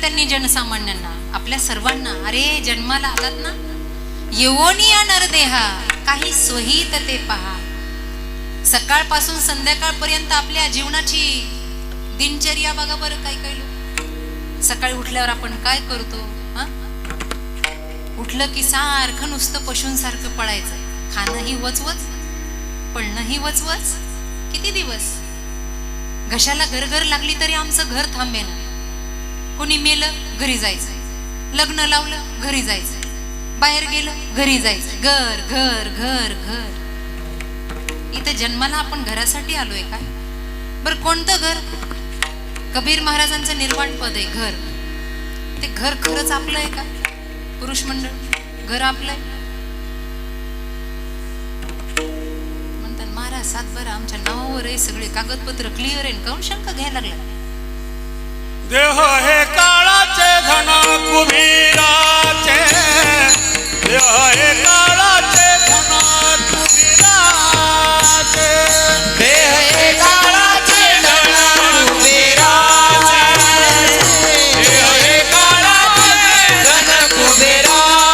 [SPEAKER 1] त्यांनी जनसामान्यांना, आपल्या सर्वांना, अरे जन्माला आलात ना, येवोनिया नरदेहा काही स्वहित ते पहा. सकाळपासून संध्याकाळपर्यंत आपल्या जीवनाची दिनचर्या बघा बरं. काही काही लोक सकाळी उठल्यावर आपण काय करतो, उठलं की सारखं नुसतं पशूंसारखं पळायचं, खाणंही वचवच, पळणंही वचवच. किती दिवस? घशाला गरगर लागली तरी आमचं घर थांबेना. कोणी मेलं घरी जायचं, लग्न लावलं घरी जायचं, बाहेर गेलं घरी जायचं, घर घर घर घर. इथं जन्माला आपण घरासाठी आलोय काय? बरं कोणतं घर? कबीर महाराजांचं निर्वाण पद आहे घर. ते घर खरंच आपलं आहे का? पुरुष मंडळ घर आपलंय म्हणतात. महाराज सातबारा आमच्या नावावर आहे, सगळे कागदपत्र क्लिअर आहे, काऊन शंका घ्यायला लागला?
[SPEAKER 2] देह हे काळाचे धन कुबीराचे, देह हे काळाचे धन कुबीराचे,
[SPEAKER 3] देह हे काळाचे धन कुबेराचे, देह हे काळाचे धन कुबेराचे.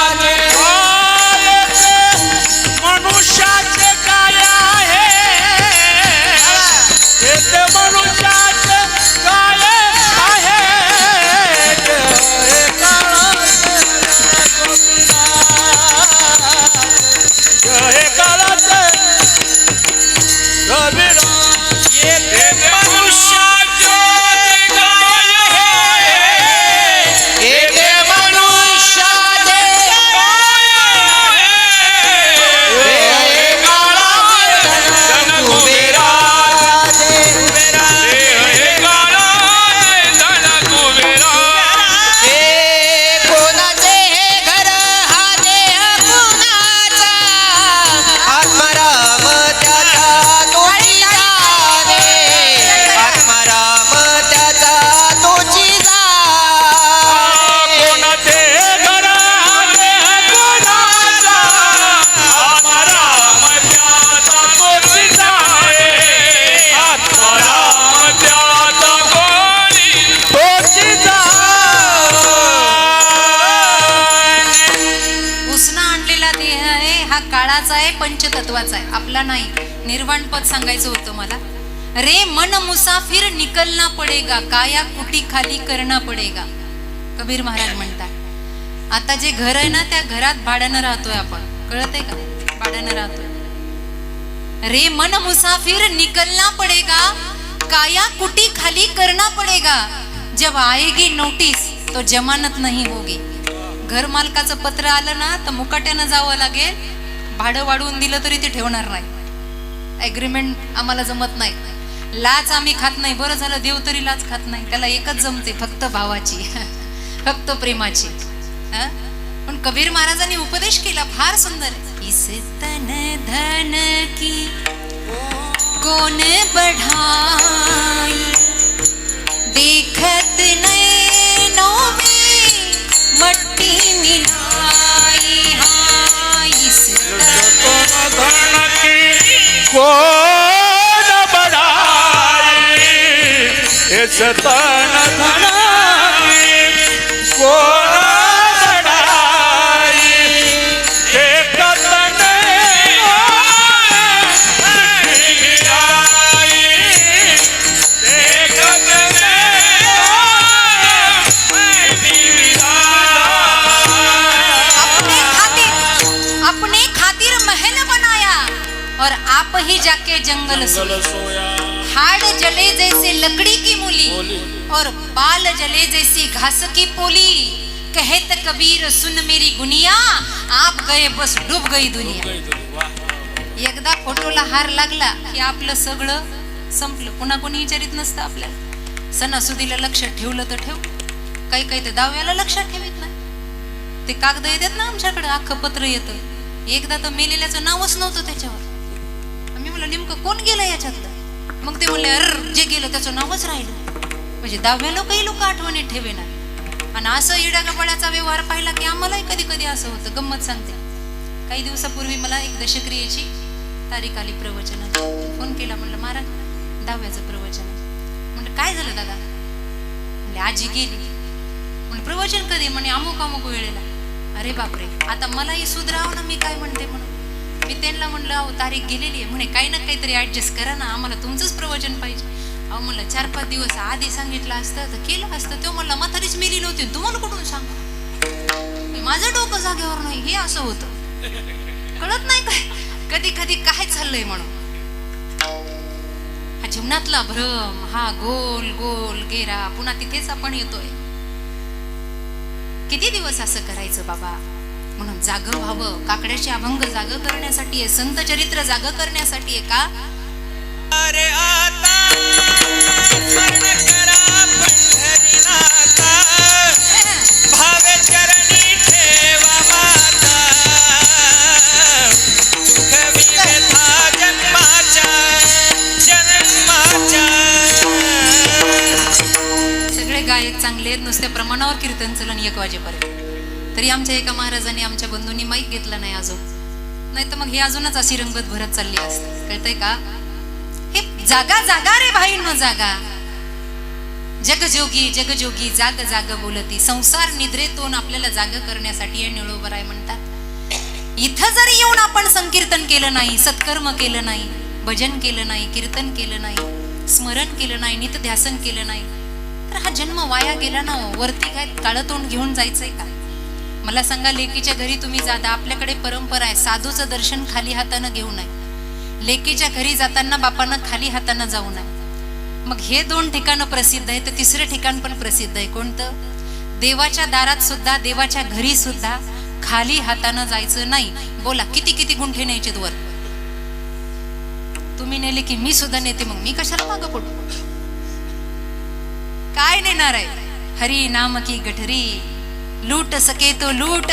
[SPEAKER 2] मनुष्याचे काय आहे, येथे मनुष्याचे काय आहे. हे काळाचे हे काळाचे कबीरा,
[SPEAKER 3] येथे मनुष्याचे काय आहे, येथे मनुष्याचे काय आहे. देह हे काळाचे धन कुबेराचे, देह हे काळाचे धन कुबेराचे. हे कोणाचे हे घर, हा देह कोणाचा, आत्माराम त्याचा तोची जाणे, आत्माराम त्याचा तोची जाणे.
[SPEAKER 2] कोणाचे घर आहे कोणाचा, आत्माराम त्याचा तोची जाणे, आत्माराम त्याचा तोची जाणे.
[SPEAKER 1] उसना आणलेला देह आहे, हा काळाचा आहे, पंचतत्वाचा आहे, आपला नाही. निर्वाण पद सांगायचं होतं मला. रे मन मुसाफिर निकलना पडेगा, काया कुटी खाली करना पडेगा. कबीर महाराज म्हणतात. आता जे घर आहे ना, त्या घरात भाड्यानं राहतोय आपण, कळत आहे का? भाड्यानं राहतोय. रे मन मुसाफिर निकलना पडेगा, काया कुटी खाली करना पडेगा. जब आएगी नोटीस तो जमानत नहीं होगी. घर मालकाचं पत्र आलं ना तर मुकाट्यानं जावं लागेल. भाडं वाढवून दिलं तरी ते ठेवणार नाही. ॲग्रीमेंट आम्हाला जमत नाही. लाच आम्ही खात नाही. बरं झालं देव तरी लाच खात नाही, त्याला एकच जमते, फक्त भावाची फक्त प्रेमाची. पण कबीर महाराजांनी उपदेश केला फार सुंदर. इस तन धन की कोण बढ़ाई, देखत नैनों में मट्टी मिलाई. हाँ इस
[SPEAKER 2] धन की कोण बढ़ाई, इस तन धन की कोण बढ़ाई. देखत नैनों में मिलाई, देखत नैनों में मिलाई.
[SPEAKER 1] अपने खातिर महल बनाया और आप ही जाके जंगल सोया. हाड़ जले जैसे लकड़ी की मूली और बाल जले जैसी घास की पोली. कहत कबीर सुन मेरी गुनिया, आप गए बस डूब गई दुनिया. एकदा फोटोला हार लागला की आपलं सगळं संपलं. पुन्हा कोणी विचारित नसतं आपल्याला. सणासुदीला लक्षात ठेवलं तर ठेव, काही काही तर दहाव्याला लक्षात ठेवीत नाही. ते कागद येतात ना आमच्याकडे, अख्खं पत्र येतं. एकदा तर मेलेल्याचं नावच नव्हतं त्याच्यावर. मी म्हणलं नेमकं कोण गेलं याच्यातलं? मग ते म्हणले अर जे गेलं त्याचं नावच राहिलं. म्हणजे दहाव्याला काही लोक आठवणीत ठेवेना. आणि असं इडागपाड्याचा व्यवहार पाहिला की आम्हालाही कधी कधी असं होतं. गंमत सांगते. काही दिवसापूर्वी मला एक दशक्रियेची तारीख आली प्रवचनाची. फोन केला, म्हणलं महाराज 10व्याचं प्रवचन आहे. म्हणलं काय झालं दादा? म्हणले आजी गेली. म्हणलं प्रवचन कधी? म्हणे अमुक अमुक वेळेला. अरे बापरे, आता मलाही सुधराव ना, मी काय म्हणते म्हणून. मी त्यांना म्हणलं अहो तारीख गेलेली आहे. म्हणे काही ना काहीतरी ऍडजस्ट करा ना, आम्हाला तुमचंच प्रवचन पाहिजे. अहो म्हणलं 4-5 दिवस आधी सांगितलं असतं तर केलं असतं. तो म्हणला म्हातारीच मेली नव्हती, तुम्हाला कुठून सांगा. माझं डोकं जागेवर नाही, हे असं होतं. कळत नाही काय कधी कधी काय चाललंय म्हणून. हा जीवनातला भ्रम, हा गोल गोल गेरा, पुन्हा तिथेच आपण येतोय. किती दिवस असं करायचं बाबा. म्हणून जागं व्हावं. काकड्याचे अभंग जागं करण्यासाठी आहे, संत चरित्र जागं करण्यासाठी आहे का.
[SPEAKER 3] अरे आता स्मरण करा पंढरीनाथा, भावे चरणी ठेवा माता, सुख व्यथा जन्माच्या जन्माच्या.
[SPEAKER 1] सगळे गायक चांगले आहेत, नुसत्या प्रमाणावर कीर्तन चलन 1 वाजेपर्यंत. तरी आमच्या एका महाराजांनी, आमच्या बंधूंनी माईक घेतला नाही अजून, नाही तर मग हे अजूनच अशी रंगत भरत चालली असते. कळतंय का. हे जागा जागा रे भाई न जागा. जगजोगी जगजोगी जाग जाग बोलती. संसार निद्रेतून आपल्याला जाग करण्यासाठी हे निळोबराय म्हणतात. इथं जरी येऊन आपण संकीर्तन केलं नाही, सत्कर्म केलं नाही, भजन केलं नाही, कीर्तन केलं नाही, स्मरण केलं नाही, नित्यध्यासन केलं नाही, तर हा जन्म वाया गेला ना. वरती काय काळं तोंड घेऊन जायचंय का. मला सांगा, लेकीच्या घरी तुम्ही जाता, आपल्याकडे परंपरा आहे साधूचं दर्शन खाली हातानं घेऊ नये. लेकीच्या घरी जाताना बापानं खाली हातानं जाऊ नये. मग हे 2 ठिकाणं प्रसिद्ध आहे, तर तिसरं ठिकाण पण प्रसिद्ध आहे. कोणतं. देवाच्या दारात सुद्धा, देवाच्या घरी सुद्धा खाली हातानं जायचं नाही. बोला किती किती गुंठे न्यायचे वर. तुम्ही नेले की मी सुद्धा नेते, मग मी कशाला मागं पडू. काय नेणार आहे. हरी नाम की गठरी लूट सके तो लूट,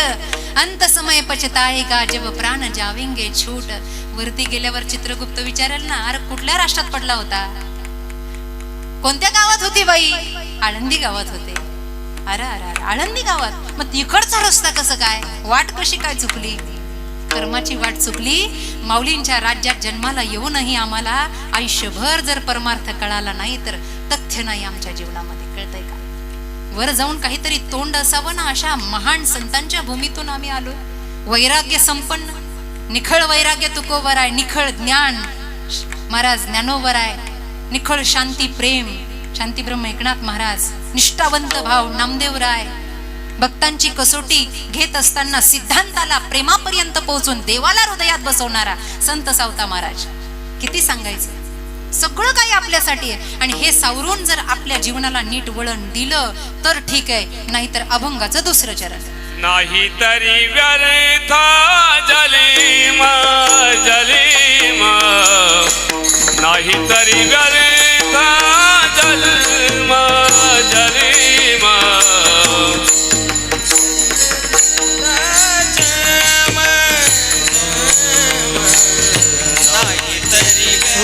[SPEAKER 1] अंत समय पछताएगा जब प्राण जावेंगे छूट. वरती गेल्यावर चित्रगुप्त विचारेल ना, अरे कुठल्या राष्ट्रात पडला होता, कोणत्या गावात होती बाई. आळंदी गावात होते. अरे अरे अरे आळंदी गावात. मग तिकडचा रस्ता कसं काय, वाट कशी काय चुकली. कर्माची वाट चुकली. माऊलींच्या राज्यात जन्माला येऊनही आम्हाला आयुष्यभर जर परमार्थ कळाला नाही तर तथ्य नाही आमच्या जीवनामध्ये. कळतंय का. वर जाऊन काहीतरी तोंड असावं ना. अशा महान संतांच्या भूमीतून आम्ही आलो. वैराग्य संपन्न, निखळ वैराग्य तुकोबर आहे, निखळ ज्ञान महाराज ज्ञानोबर आहे, निखळ शांती प्रेम शांतीब्रह्म एकनाथ महाराज, निष्ठावंत भाव नामदेव राय. भक्तांची कसोटी घेत असताना सिद्धांताला प्रेमापर्यंत पोहोचून देवाला हृदयात बसवणारा संत सावता महाराज. किती सांगायचं. सगळं काही आपल्यासाठी आहे. आणि हे सावरून जर आपल्या जीवनाला नीट वळण दिलं तर ठीक आहे, नाहीतर अभंगाचं दुसरं चरण.
[SPEAKER 2] नाही तरी व्यर्था जलीम जलीम, नाही तरी व्यर्था जलीम जलीम.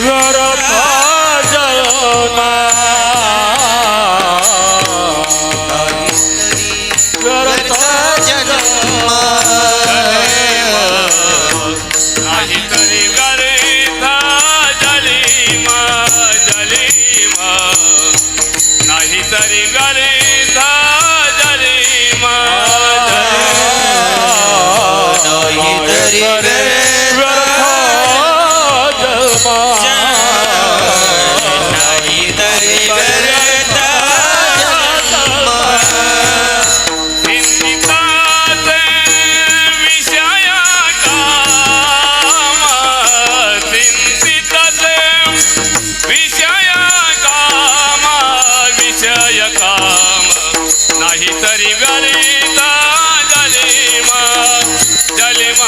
[SPEAKER 2] व्यर्था जन्म व्यर्था
[SPEAKER 3] जन्म,
[SPEAKER 2] नाही तरी व्यर्था जलीम जलीम, नाही तरी व्यर्था जलीम
[SPEAKER 3] नाही तरी
[SPEAKER 2] व्यर्था जन्म,
[SPEAKER 3] नाही तरी व्यर्थ जन्म.
[SPEAKER 2] चिंतितात विषय काम, चिंतितात विषय काम, विषय काम, नाही तरी व्यर्था जलीम जलीम,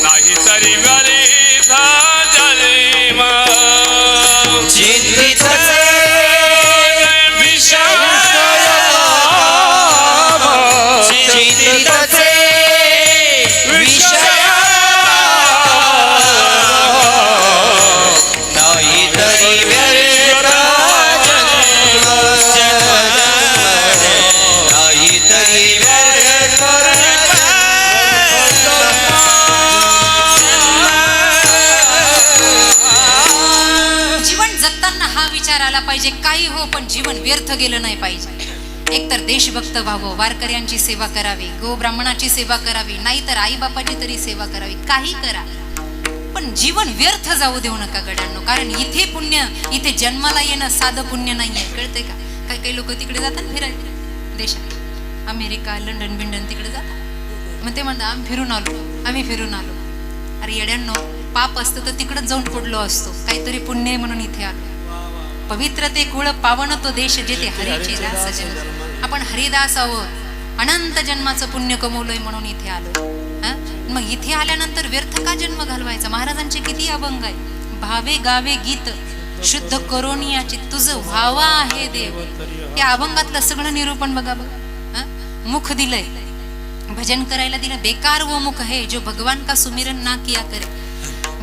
[SPEAKER 2] नाही तरी व्यर्था जलीम.
[SPEAKER 3] चिंतितचे
[SPEAKER 2] विषय
[SPEAKER 3] चिंतितचे विषय, नाही तरी व्यर्थ जन्म, नाही तरी व्यर्थ
[SPEAKER 1] जीवन जगताना हा विचार आला पाहिजे, काही हो पण जीवन व्यर्थ गेलं नाही पाहिजे. एकतर देशभक्त व्हावं, वारकऱ्यांची सेवा करावी, गो ब्राह्मणाची सेवा करावी, नाहीतर आई बापाची तरी सेवा करावी. काही करा पण जीवन व्यर्थ जाऊ देऊ नका गड्यांनो. कारण इथे पुण्य, इथे जन्माला येणं साधं पुण्य नाहीये. कळतंय का. काही काही लोक तिकडे जातात फिरायला देशात, अमेरिका लंडन बिंडन तिकडे जातात. मग ते म्हणतात आम्ही फिरून आलो. अरे येड्यांनो, पाप असतं तर तिकडच जाऊन पडलो असतो. काहीतरी पुण्य आहे म्हणून इथे आलो. पवित्र ते कुळ पावन तो देश जेथे हरीचे दास जन्म. आपण हरिदास आहोत, अनंत जन्माचं पुण्य कमवलंय म्हणून इथे आलो. मग इथे आल्यानंतर व्यर्थ का जन्म घालवायचा? महाराजांचे किती अभंग आहे. भावे गावे गीत शुद्ध करोनियाची तुझं व्हावा आहे देव. या अभंगातलं सगळं निरूपण बघा. मुख दिलंय, भजन करायला दिलं. बेकार वो मुख है जो भगवान का सुमिरन ना किया करे.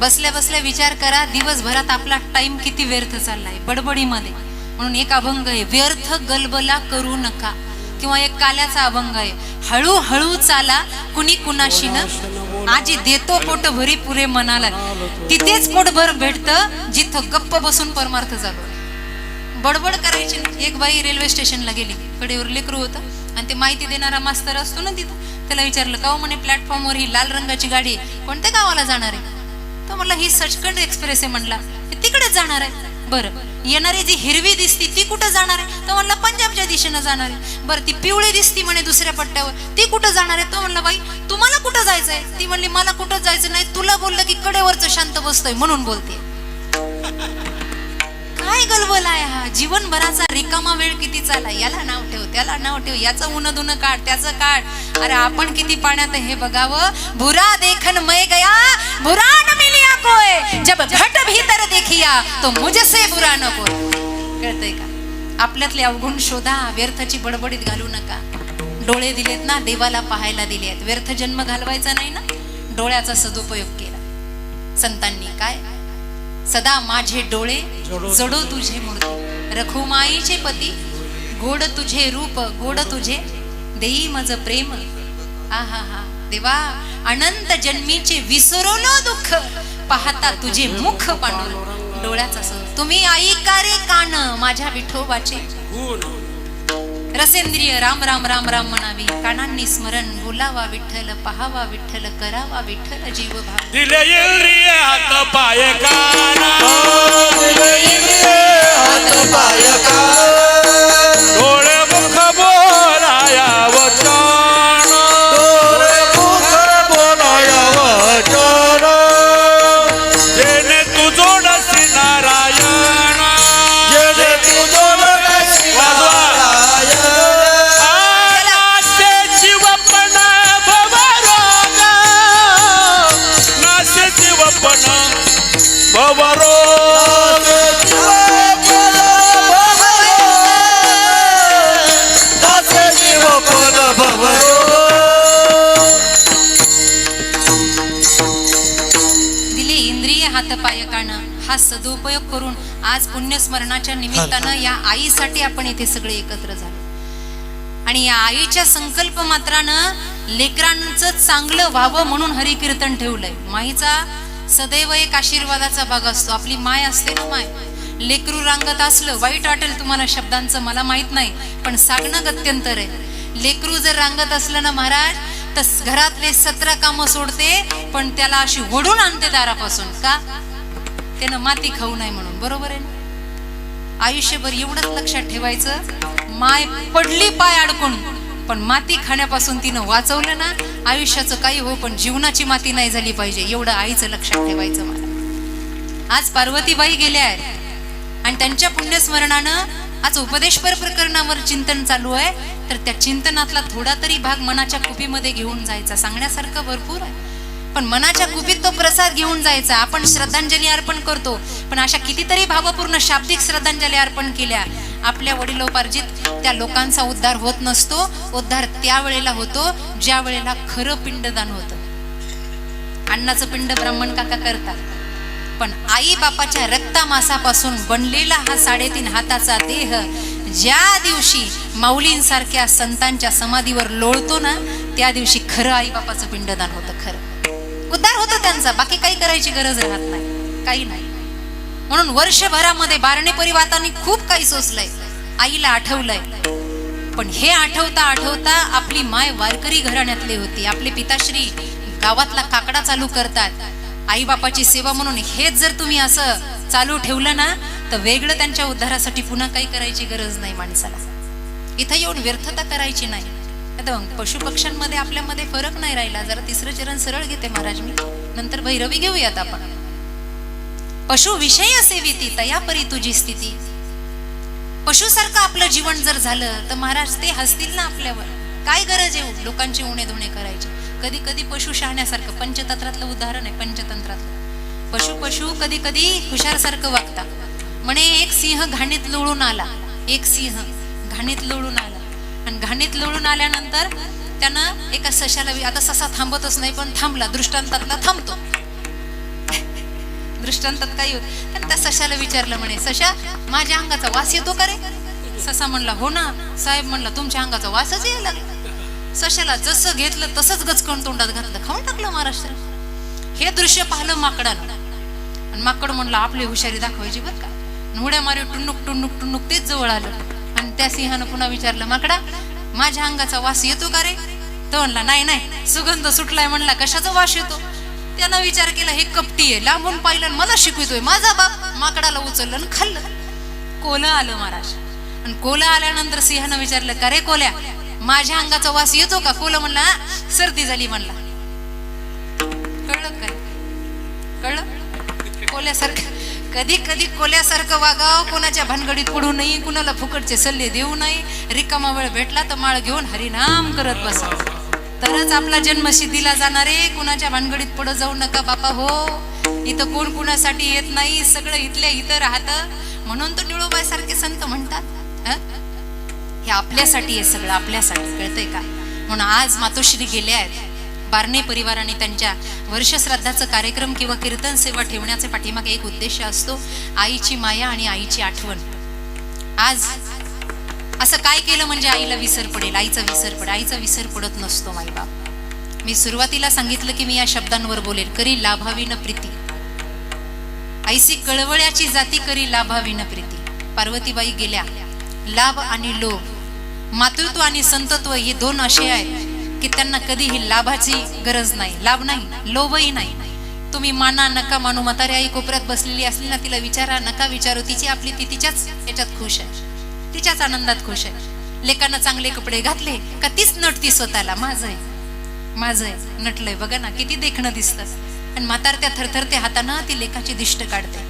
[SPEAKER 1] बसल्या बसल्या विचार करा, दिवसभरात आपला टाइम किती व्यर्थ चाललाय बडबडीमध्ये. म्हणून एक अभंग आहे, व्यर्थ गलबला करू नका. किंवा एक काल्याचा अभंग आहे, हळूहळू चाला कुणी कुणाशी न. आजी देतो पोट भरी पुरे मनाला. तिथेच पोटभर भेटतं जिथं गप्प बसून परमार्थ चालू. बडबड करायची नाही. एक बाई रेल्वे स्टेशनला गेली, कडेवर लेकरू होतं आणि ते माहिती देणारा मास्तर असतो ना तिथं, त्याला विचारलं का म्हणे प्लॅटफॉर्मवर ही लाल रंगाची गाडी कोणत्या गावाला जाणार आहे? तो म्हणला ही सचखंड एक्सप्रेस आहे. म्हणला तिकडेच जाणार आहे. बरं, येणारी जी हिरवी दिसती ती कुठं जाणार आहे? तो म्हणला पंजाबच्या दिशेनं जाणार आहे. बरं, ती पिवळी दिसती म्हणे दुसऱ्या पट्ट्यावर, ती कुठं जाणार आहे? तो म्हणला बाई तुम्हाला कुठं जायचंय? ती म्हणली मला कुठं जायचं नाही, तुला बोललं की कडेवरचं शांत बसतोय म्हणून बोलते. काय गलबल आहे हा? जीवनभराचा रिकामा वेळ किती चालला. याला नाव ठेव, त्याला नाव ठेव, याचं उन दुन काढ, त्याचं काढ. अरे आपण किती पाण्यात हे बघावं. बुरा देखन मैं गया बुरा न मिलिया कोय, जब घट भीतर देखिया तो मुझसे बुरा न कोय. कळतंय का? आपल्यातले अवगुण शोधा, व्यर्थाची बडबडीत घालू नका. डोळे दिलेत ना, देवाला पाहायला दिलेत. व्यर्थ जन्म घालवायचा नाही ना, डोळ्याचा सदुपयोग केला संतांनी. काय सदा माझे डोळे जडो तुझे मूर्ती, रखुमाईचे पती गोड तुझे रूप, गोड तुझे देई मज प्रेम. आहा हा देवा, अनंत जन्मीचे विसरलो दुःख, पाहता तुझे मुख पांडुर. डोळ्याचा तुम्ही ऐका रे कान माझ्या विठोबाचे. रसेंद्रिय राम राम राम राम म्हणावी, कानांनी स्मरण बोलावा विठ्ठल, पहावा विठ्ठल, करावा विठ्ठल जीव भाव.
[SPEAKER 2] दिले इंद्रिय हात पाय कान, डोळे मुख बोलाया वचन, जेणे तू जोडसी नारायण,
[SPEAKER 1] हातपाय कान. हा सदुपयोग करून आज पुण्यस्मरणाच्या निमित्तानं या आईसाठी आपण इथे सगळे एकत्र झालो. आणि या आईच्या संकल्प मात्रानं लेकरांचं चांगलं व्हावं म्हणून हरिकीर्तन ठेवलंय. माईचा सदैव एक आशीर्वादाचा भाग असतो. आपली माय असते ना, माय. लेकरू रांगत असलं, वाईट वाटेल तुम्हाला शब्दांचं, मला माहित नाही, पण सांगणं गत्यंतर आहे. लेकरू जर रांगत असलं ना महाराज, तर घरातले 17 कामं सोडते, पण त्याला अशी ओढून आणते दारापासून. का? त्यानं माती खाऊ नये म्हणून. बरोबर आहे ना? आयुष्यभर एवढंच लक्षात ठेवायचं, माय पडली पाय अडकून, पण माती खाण्यापासून तिनं वाचवलं ना. आयुष्याचं काही हो, पण जीवनाची माती नाही झाली पाहिजे, एवढं आईचं लक्षात ठेवायचं. मला आज पार्वतीबाई गेल्या आहेत आणि त्यांच्या पुण्यस्मरणानं आज उपदेशपर प्रकरणावर चिंतन चालू आहे. तर त्या चिंतनातला थोडा तरी भाग मनाच्या कुपीमध्ये घेऊन जायचा. सांगण्यासारखं भरपूर आहे, पण मनाच्या कुपीत तो प्रसाद घेऊन जायचा. आपण श्रद्धांजली अर्पण करतो, पण अशा कितीतरी भावपूर्ण शाब्दिक श्रद्धांजली अर्पण केल्या, आपल्या वडिलोपार्जित त्या लोकांचा उद्धार होत नसतो. उद्धार त्या वेळेला होतो ज्या वेळेला खरं पिंडदान होतं. अन्नाचं पिंड ब्राह्मण काका करतात, पण आई बापाच्या रक्तामासापासून बनलेला हा 3.5 हाताचा देह ज्या दिवशी माऊलींसारख्या संतांच्या समाधीवर लोळतो ना, त्या दिवशी खरं आई बापाचं पिंडदान होतं. खरं उद्धार होतं त्यांचा. बाकी काही करायची गरज राहत नाही, काही नाही. म्हणून वर्षभरामध्ये बारणे परिवारांनी खूप काही सोसलंय, आईला आठवलंय. पण हे आठवता आठवता आपली माय वारकरी घराण्यातली होती. आपले पिताश्री गावातला काकडा चालू करतात. आई बापाची सेवा म्हणून हेच जर तुम्ही असं चालू ठेवलं ना, तर वेगळं त्यांच्या उद्धारासाठी पुन्हा काही करायची गरज नाही माणसाला. इथं येऊन व्यर्थता करायची नाही. आता मग पशु पक्ष्यांमध्ये आपल्यामध्ये फरक नाही राहिला. जरा तिसरं चरण सरळ घेते महाराज मी, नंतर भैरवी घेऊयात आपण. पशु विषय सेविती तया परी तुझी स्थिती. पशुसारखं आपलं जीवन जर झालं तर महाराज ते हसतील ना आपल्यावर. काय गरज आहे लोकांची उणे धुणे करायची. कधी कधी पशु शहाण्यासारखं, पंचतंत्रातलं उदाहरण आहे, पंचतंत्रातलं पशु कधी कधी हुशारसारखं वागता. म्हणे एक सिंह घाणीत लोळून आला, एक सिंह घाणीत लोळून आला, आणि घाणीत लोळून आल्यानंतर त्यानं एका सशाला, आता ससा थांबतच नाही पण थांबला, दृष्टांतातला थांबतो. दृष्टांतात काही होत. त्यानं त्या सशाला विचारलं, म्हणे सशा माझ्या अंगाचा वास येतो का रे? ससा म्हणला हो ना साहेब. म्हणला तुमच्या अंगाचा वासच यायला लागला. सशाला जसं घेतलं तसंच गचकन तोंडात घातलं, खाऊन टाकलं महाराष्ट्र. हे दृश्य पाहिलं माकडानं, आणि माकड म्हणलं आपली हुशारी दाखवायची बरं का. उड्या मारी टुन्नुक टुन्नुक टुन्नुक तेच जवळ आलं, आणि त्या सिंहानं पुन्हा विचारलं, माकडा माझ्या अंगाचा वास येतो का रे? तो म्हणला नाही नाही, सुगंध सुटलाय. म्हणला कशाचा वास येतो? त्यानं विचार केला हे कपटी आहे, लांबून पाहिलं मला शिकवतोय. माझा बाप माकडाला उचललं आणि खाल्लं. कोलं आलं महाराज, आणि कोलं आल्यानंतर सिंहानं विचारलं का रे कोल्या माझ्या अंगाचा वास येतो का? कोलं म्हणला सर्दी झाली. म्हणला कळलं काय? कळलं? कोल्यासारखं कधी कधी कोल्यासारखं वागाव, कोणाच्या भानगडीत पडू नये, कुणाला फुकटचे सल्ले देऊ नये. रिकामा वेळ भेटला तर माळ घेऊन हरिनाम करत बसा, तरच आपला जन्म सिद्धीला जाणारे. कुणाच्या भानगडीत पडत जाऊ नका बापा हो. इथं कोण कुणासाठी येत नाही, सगळं इथल्या इथं राहतं. म्हणून तो निळोबाई सारखे संत म्हणतात हे आपल्यासाठी आहे, सगळं आपल्यासाठी. कळतंय का? म्हणून आज मातोश्री गेल्या आहेत. बारणे परिवाराने त्यांच्या वर्षश्राद्धाचं कार्यक्रम किंवा कीर्तन सेवा ठेवण्याचे पाठीमागे एक उद्देश असतो, आईची माया आणि आईची आठवण. आज असं काय केलं म्हणजे आईला विसर पडेल, आईचा विसर पडेल. आईचा विसर पडत नसतो माई बाप. मी सुरुवातीला सांगितलं की मी या शब्दांवर बोलेल. करी लाभावीन प्रीती, ऐसी कळवळ्याची जाती करी लाभावीन प्रीती. पार्वतीबाई गेल्या. लाभ आणि लोभ, मातृत्व आणि संतत्व हे दोन असे आहेत की त्यांना कधीही लाभाची गरज नाही, लाभ नाही, लोभही नाही. तुम्ही माना नका मानू. म्हातारी आई कोपऱ्यात बसलेली असली ना, तिला विचारा नका विचारू, तिची आपली ती तिच्याच याच्यात खुश आहे, तिच्याच आनंदात खुश आहे. लेकांना चांगले कपडे घातले का तीच नटती स्वतःला, माझं आहे माझं आहे नटलंय बघा ना, किती देखणं दिसतं. आणि म्हातारत्या थरथरत्या हातानं ती लेकाची दिष्ट काढते.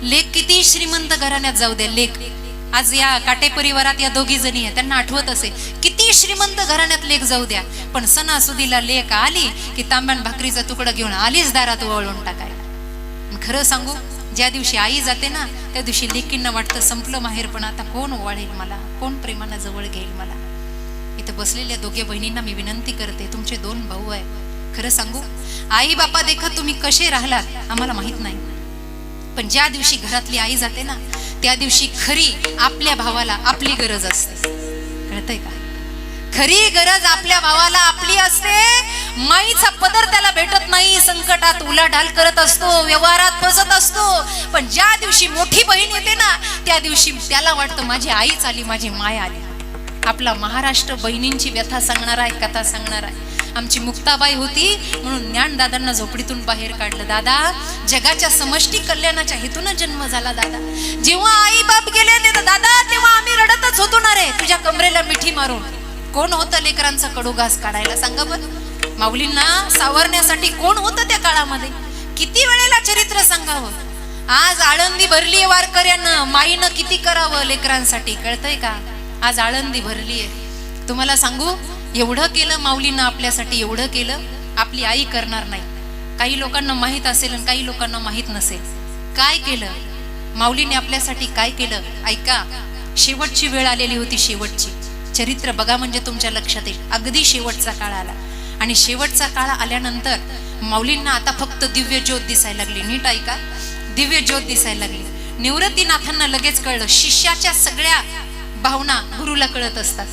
[SPEAKER 1] लेक किती श्रीमंत घराण्यात जाऊ द्या, लेक आज या काटे परिवारात या दोघी जणी आहेत, त्यांना आठवत असेल किती श्रीमंत घराण्यात लेक जाऊ द्या, पण सणासुदीला लेक आली की तांब्यान भाकरीचा तुकडा घेऊन आलीच दारात वळून टाकायला. खरं सांगू, ज्या दिवशी आई जाते ना त्या दिवशी लेकींना वाटतं संपलं माहेर, पण आता कोण ओवाळेल मला, कोण प्रेमानं जवळ घेईल मला. इथं बसलेल्या दोघे बहिणींना मी विनंती करते, तुमचे 2 भाऊ आहे. खरं सांगू, आई बापा देखत तुम्ही कसे राहिलात आम्हाला माहित नाही, पण ज्या दिवशी घरातली आई जाते ना त्या दिवशी खरी आपल्या भावाला आपली गरज असते. कळतंय का? खरी गरज आपल्या भावाला आपली असते. माईचा पदर त्याला भेटत नाही, संकटात उलाढाल करत असतो, व्यवहारात फसत असतो, पण ज्या दिवशी मोठी बहीण येते ना त्या दिवशी त्याला वाटतं माझी आईच आली, माझी माय आली. आपला महाराष्ट्र बहिणींची व्यथा सांगणारा आहे, कथा सांगणारा आहे. आमची मुक्ताबाई होती म्हणून ज्ञानदादांना झोपडीतून बाहेर काढलं. दादा, जगाच्या समष्टी कल्याणाच्या हेतून जन्म झाला दादा. जेव्हा आई बाप गेले ते दादा तेव्हा आम्ही रडतच होतो ना रे, तुझ्या कमरेला मिठी मारून. कोण होतं लेकरांचा कडू घास काढायला सांगा बरं? माऊलींना सावरण्यासाठी कोण होतं त्या काळामध्ये? किती वेळेला चरित्र सांगावं. आज आळंदी भरलीये वारकऱ्यानं, माईनं किती करावं लेकरांसाठी. कळतंय का? आज आळंदी भरलीये. तुम्हाला सांगू, एवढं केलं माऊलीनं आपल्यासाठी, एवढं केलं आपली आई करणार नाही. काही लोकांना माहित असेल आणि काही लोकांना माहित नसेल. काय केलं माऊलीने आपल्यासाठी, काय केलं ऐका. शेवटची वेळ आलेली होती, शेवटची. चरित्र बघा म्हणजे तुमच्या लक्षात येईल. अगदी शेवटचा काळ आला, आणि शेवटचा काळ आल्यानंतर माऊलींना आता फक्त दिव्य ज्योत दिसायला लागली. नीट ऐका, दिव्य ज्योत दिसायला लागली. निवृत्तीनाथांना लगेच कळलं. शिष्याच्या सगळ्या भावना गुरुला कळत असतात.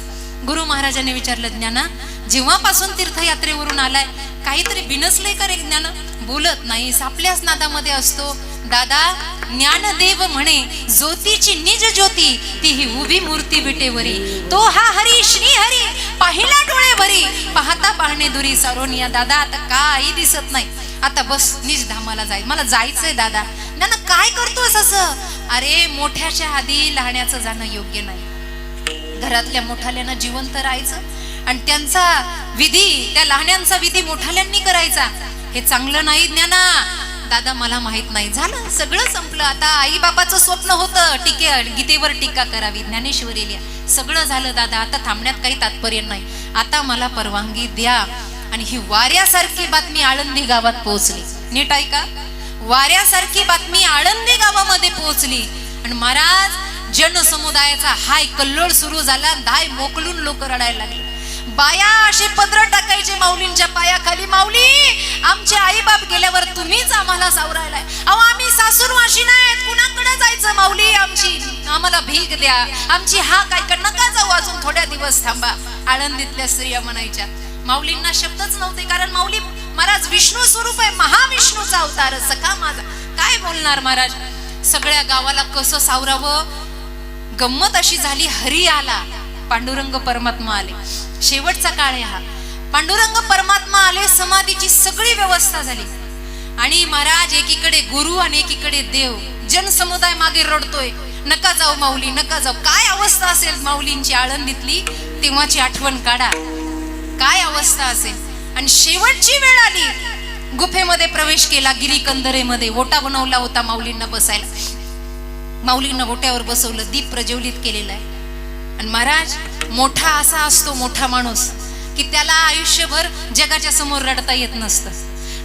[SPEAKER 1] गुरु महाराजांनी विचारलं, ज्ञाना जेव्हापासून तीर्थयात्रेवरून आलाय काहीतरी बिनसलंय का रे ज्ञान? बोलत नाही, आपल्याच नादामध्ये असतो. दादा, ज्ञानदेव म्हणे ज्योतीची निज ज्योती ती ही उभी मूर्ती विटेवरी, तो हा हरी श्री हरी पाहिला डोळे भरी, पाहता पाहणे दुरी सारोनिया. दादा आता काही दिसत नाही, आता बस निज धामाला जाय, मला जायचंय दादा. ज्ञान काय करतोस असं? अरे मोठ्याच्या आधी लहाण्याचं जाणं योग्य नाही. घरातल्या मोठाल्यानं जिवंत राहायचं आणि त्यांचा विधी, त्या लहान्यांचा विधी मोठाल्यांनी करायचा. हे चांगलं नाही ज्ञाना. दादा मला माहित नाही. झालं, सगळं संपलं. आता आई बाबाचं स्वप्न होतं गीतेवर टीका करावी, ज्ञानेश्वरीला. सगळं झालं दादा, आता थांबण्यात काही तात्पर्य नाही. आता मला परवानगी द्या. आणि ही वाऱ्यासारखी बातमी आळंदी गावात पोहोचली. नीट ऐका, वाऱ्यासारखी बातमी आळंदी गावामध्ये पोहोचली. आणि महाराज जनसमुदायाचा हाय कल्लोळ सुरू झाला. धाय मोकलून लोक रडायला लागले. बाया असे पदर टाकायचे माऊलींच्या पायाखाली, माऊली आमचे आई बाप गेल्यावर तुम्हीच आम्हाला सावरायलाय. अहो आम्ही सासूरवाशी नाहीत, कुणाकडे जायचं माऊली, आम्हाला भीक द्या, आमची हा काय नका जाऊ, अजून थोड्या दिवस थांबा. आळंदीतल्या स्त्रिया म्हणायच्या. माऊलींना शब्दच नव्हते, कारण माऊली महाराज विष्णू स्वरूप आहे, महाविष्णूचा अवतार सखा माझा. काय बोलणार महाराज. सगळ्या गावाला कसं सावरावं. गंमत अशी झाली, हरी आला, पांडुरंग परमात्मा आले. शेवटचा काळ आहे हा. पांडुरंग परमात्मा आले, समाधीची सगळी व्यवस्था झाली. आणि महाराज एकीकडे गुरु आणि एकीकडे देव. जनसमुदाय मागे रडतोय, नका जाऊ माऊली, नका जाऊ. काय अवस्था असेल माऊलींची आळंदीतली, तेव्हाची आठवण काढा, काय अवस्था असेल. आणि शेवटची वेळ आली, गुफेमध्ये प्रवेश केला. गिरीकंदरेमध्ये ओटा बनवला होता माऊलींना बसायला. माऊलींना ओट्यावर बसवलं, दीप प्रज्वलित केलेला आहे. आणि महाराज मोठा असा असतो मोठा माणूस की त्याला आयुष्यभर जगाच्या समोर रडता येत नसतं.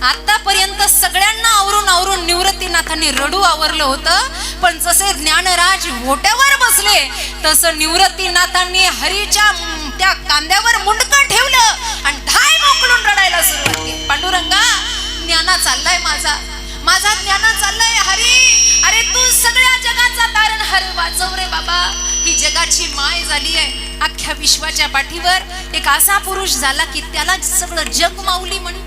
[SPEAKER 1] आतापर्यंत सगळ्यांना आवरून आवरून निवृत्तीनाथांनी रडू आवरलं होतं, पण जसे ज्ञानराज ओट्यावर बसले तसं निवृत्तीनाथांनी हरीच्या त्या कांद्यावर मुंडकं ठेवलं आणि धाय मोकलून रडायला सुरुवात केली. पांडुरंगा, ज्ञाना चाललाय माझा, माझा ज्ञाना चाललाय. हरी, अरे तू सगळ्या जगाचा तारणहार वाचव रे बाबा. ही जगाची माय झाली आहे. अख्ख्या विश्वाच्या पाठीवर एक असा पुरुष झाला की त्याला सगळं जग माऊली म्हणे,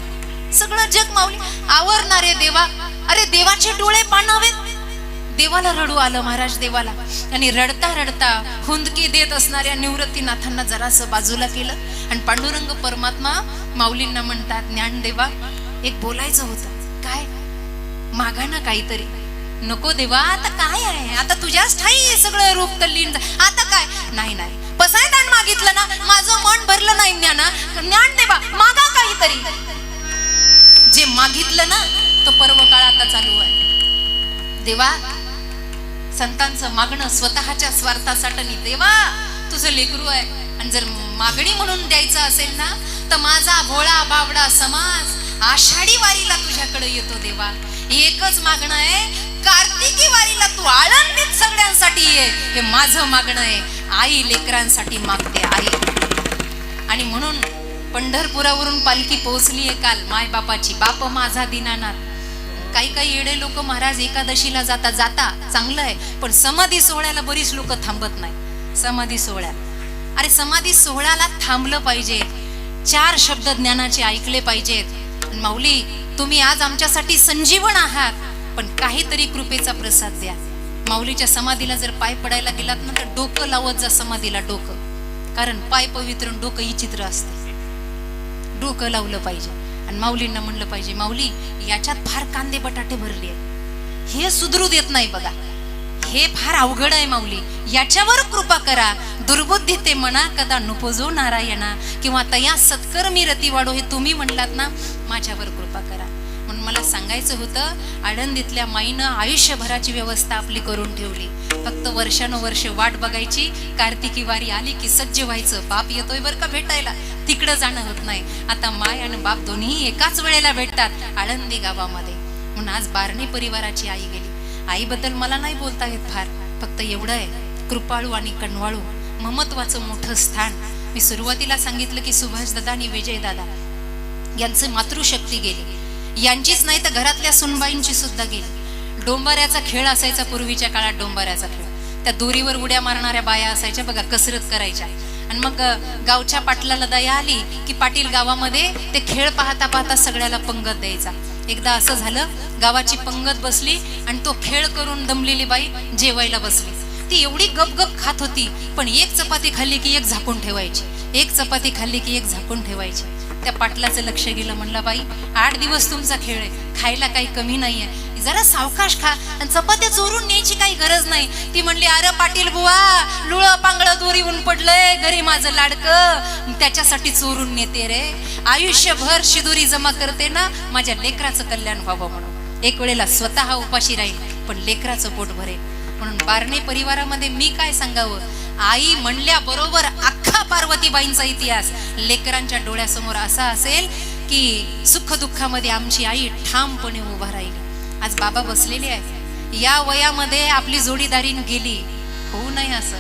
[SPEAKER 1] सगळं जग माऊली. आवरणारे देवा, अरे देवाचे डोळे पाणावेत. देवाला रडू आलं महाराज, देवाला. आणि रडता रडता हुंदकी देत असणाऱ्या निवृत्तीनाथांना जरासं बाजूला केलं. आणि पांडुरंग परमात्मा माऊलींना म्हणतात, ज्ञानदेवा एक बोलायचं होतं. काय? मागा ना काहीतरी. नको देवा, आता काय आहे, आता तुझ्याच ठाई सगळं रूप तल्लीन. आता काय? नाही नाही, पसायदान मागितलं ना, माझं मन भरलं नाही ज्ञाना. ज्ञान देवा मागा काहीतरी. जे मागितलं ना तो पर्व काळ आता चालू आहे. देवा संतांचं मागणं स्वतःच्या स्वार्थासाठी नाही. देवा तुझं लेकरू आहे, आणि जर मागणी म्हणून द्यायचं असेल ना तर माझा भोळा बावडा समाज आषाढी वारीला तुझ्याकडे येतो देवा. एकच मागणं आहे, कार्तिकी वारीला तू आळंदीत सगळ्यांसाठी ये. हे माझं मागणं आहे. आई लेकरांसाठी मागते आई. आणि म्हणून पंढरपुरावरून पालखी पोहोचली आहे काल माय बापाची. बाप माझा दीनानाथ. काही येडे लोक महाराज एकादशीला जाता चांगलं आहे, पण समाधी सोहळ्याला बरीच लोक थांबत नाही. समाधी सोहळ्यात, अरे समाधी सोहळ्याला थांबलं पाहिजे. 4 शब्द ज्ञानाचे ऐकले पाहिजेत. माऊली तुम्ही आज आमच्यासाठी संजीवन आहात, पण काहीतरी कृपेचा प्रसाद द्या. माऊलीच्या समाधीला जर पाय पडायला गेलात ना तर डोकं लावत जा समाधीला, डोकं. कारण पाय पवित्र डोकं ही चित्र असते. डोकं लावलं पाहिजे. आणि माऊलींना म्हणलं पाहिजे, माऊली याच्यात फार कांदे बटाटे भरले आहेत, हे सुधरू देत नाही बघा, हे फार अवघड आहे माऊली, याच्यावर कृपा करा. दुर्बुद्धी ते म्हणा कदा नुपोजो नारायणा, किंवा तया सत्कर्मी रती वाढो, हे तुम्ही म्हणलात ना, माझ्यावर कृपा करा. म्हणून मला सांगायचं होतं, आळंदीतल्या माईनं आयुष्यभराची व्यवस्था आपली करून ठेवली. फक्त वर्षानुवर्ष वाट बघायची. कार्तिकी वारी आली की सज्ज व्हायचं. बाप येतोय बरं का भेटायला, तिकडं जाणं होत नाही. आता माय आणि बाप दोन्ही एकाच वेळेला भेटतात आळंदी गावामध्ये. म्हणून आज बारणे परिवाराची आई गेली. आईबद्दल मला नाही बोलता येत फार, फक्त एवढं आहे, कृपाळू आणि कणवाळू, ममत्वाचं मोठं स्थान. मी सुरुवातीला सांगितलं की सुभाष दादा आणि विजय दादा यांचं मातृशक्ती गेली. यांचीच नाही तर घरातल्या सुनबाईंची सुद्धा गेली. डोंबाऱ्याचा खेळ असायचा पूर्वीच्या काळात. डोंबाऱ्याचा खेळ, त्या दोरीवर उड्या मारणाऱ्या बाया असायच्या बघा, कसरत करायच्या. आणि मग गावच्या पाटलाला दया आली की पाटील गावामध्ये ते खेळ पाहता पाहता सगळ्याला पंगत द्यायचा. एकदा असं झालं, गावाची पंगत बसली आणि तो खेळ करून दमलेली बाई जेवायला बसली. ती एवढी गपगप खात होती, पण एक चपाती खाल्ली की एक झाकून ठेवायची. एक चपाती खाल्ली की एक झाकून ठेवायची. त्या पाटलाचं लक्ष गेलं. म्हणलं बाई 8 दिवस तुमचा खेळ आहे, खायला काही कमी नाहीये, जरा सावकाश खा आणि चपात्या चोरून न्यायची काही गरज नाही. ती म्हणली अरे पाटील बुवा, लुळं पांगळं दोरी ऊन पडलंय, घरी माझं लाडकं त्याच्यासाठी चोरून नेते रे. आयुष्यभर शिदोरी जमा करते ना माझ्या लेकराचं कल्याण व्हावं म्हणून. एक वेळेला स्वतः उपाशी राहील पण लेकराचं पोट भरेल म्हणून. बारणे परिवारामध्ये मी काय सांगावं, आई म्हणल्या बरोबर अख्खा पार्वतीबाईंचा इतिहास लेकरांच्या डोळ्यासमोर असा असेल की सुख दुःखामध्ये आमची आई ठामपणे उभा राहिली. आज बाबा बसलेले आहेत. या वयामध्ये आपली जोडीदारीन गेली होऊ नये असं.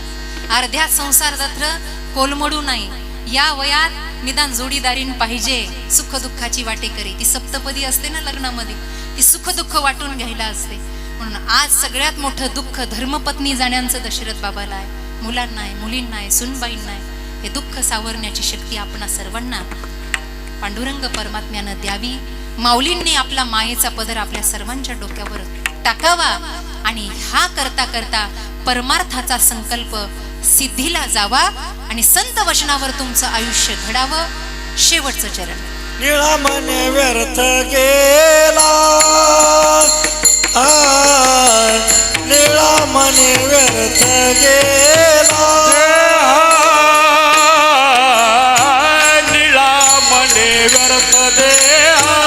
[SPEAKER 1] अर्ध्या संसार जत्र कोलमडू नाही. या वयात निदान जोडीदारीन पाहिजे, सुख दुःखाची वाटेकरी. ती सप्तपदी असते ना लग्नामध्ये, ती सुख दुःख वाटून घ्यायला असते. म्हणून आज सगळ्यात मोठं दुःख धर्मपत्नी जाण्याचं दशरथ बाबाला आहे. मुलांना आहे, मुलींना आहे, सुनबाईंना आहे. हे दुःख सावरण्याची शक्ती आपणा सर्वांना पांडुरंग परमात्म्यानं द्यावी. माऊलींनी आपला मायेचा पदर आपल्या सर्वांच्या डोक्यावर टाकावा आणि हा करता करता परमार्थाचा संकल्प सिद्धीला जावा आणि संत वचनावर तुमचं आयुष्य घडावं. शेवटचं चरण.
[SPEAKER 4] निळा मने व्यर्थ गेला, निळा मने व्यर्थ गेला,
[SPEAKER 2] निळा मने व्यर्थ देहा,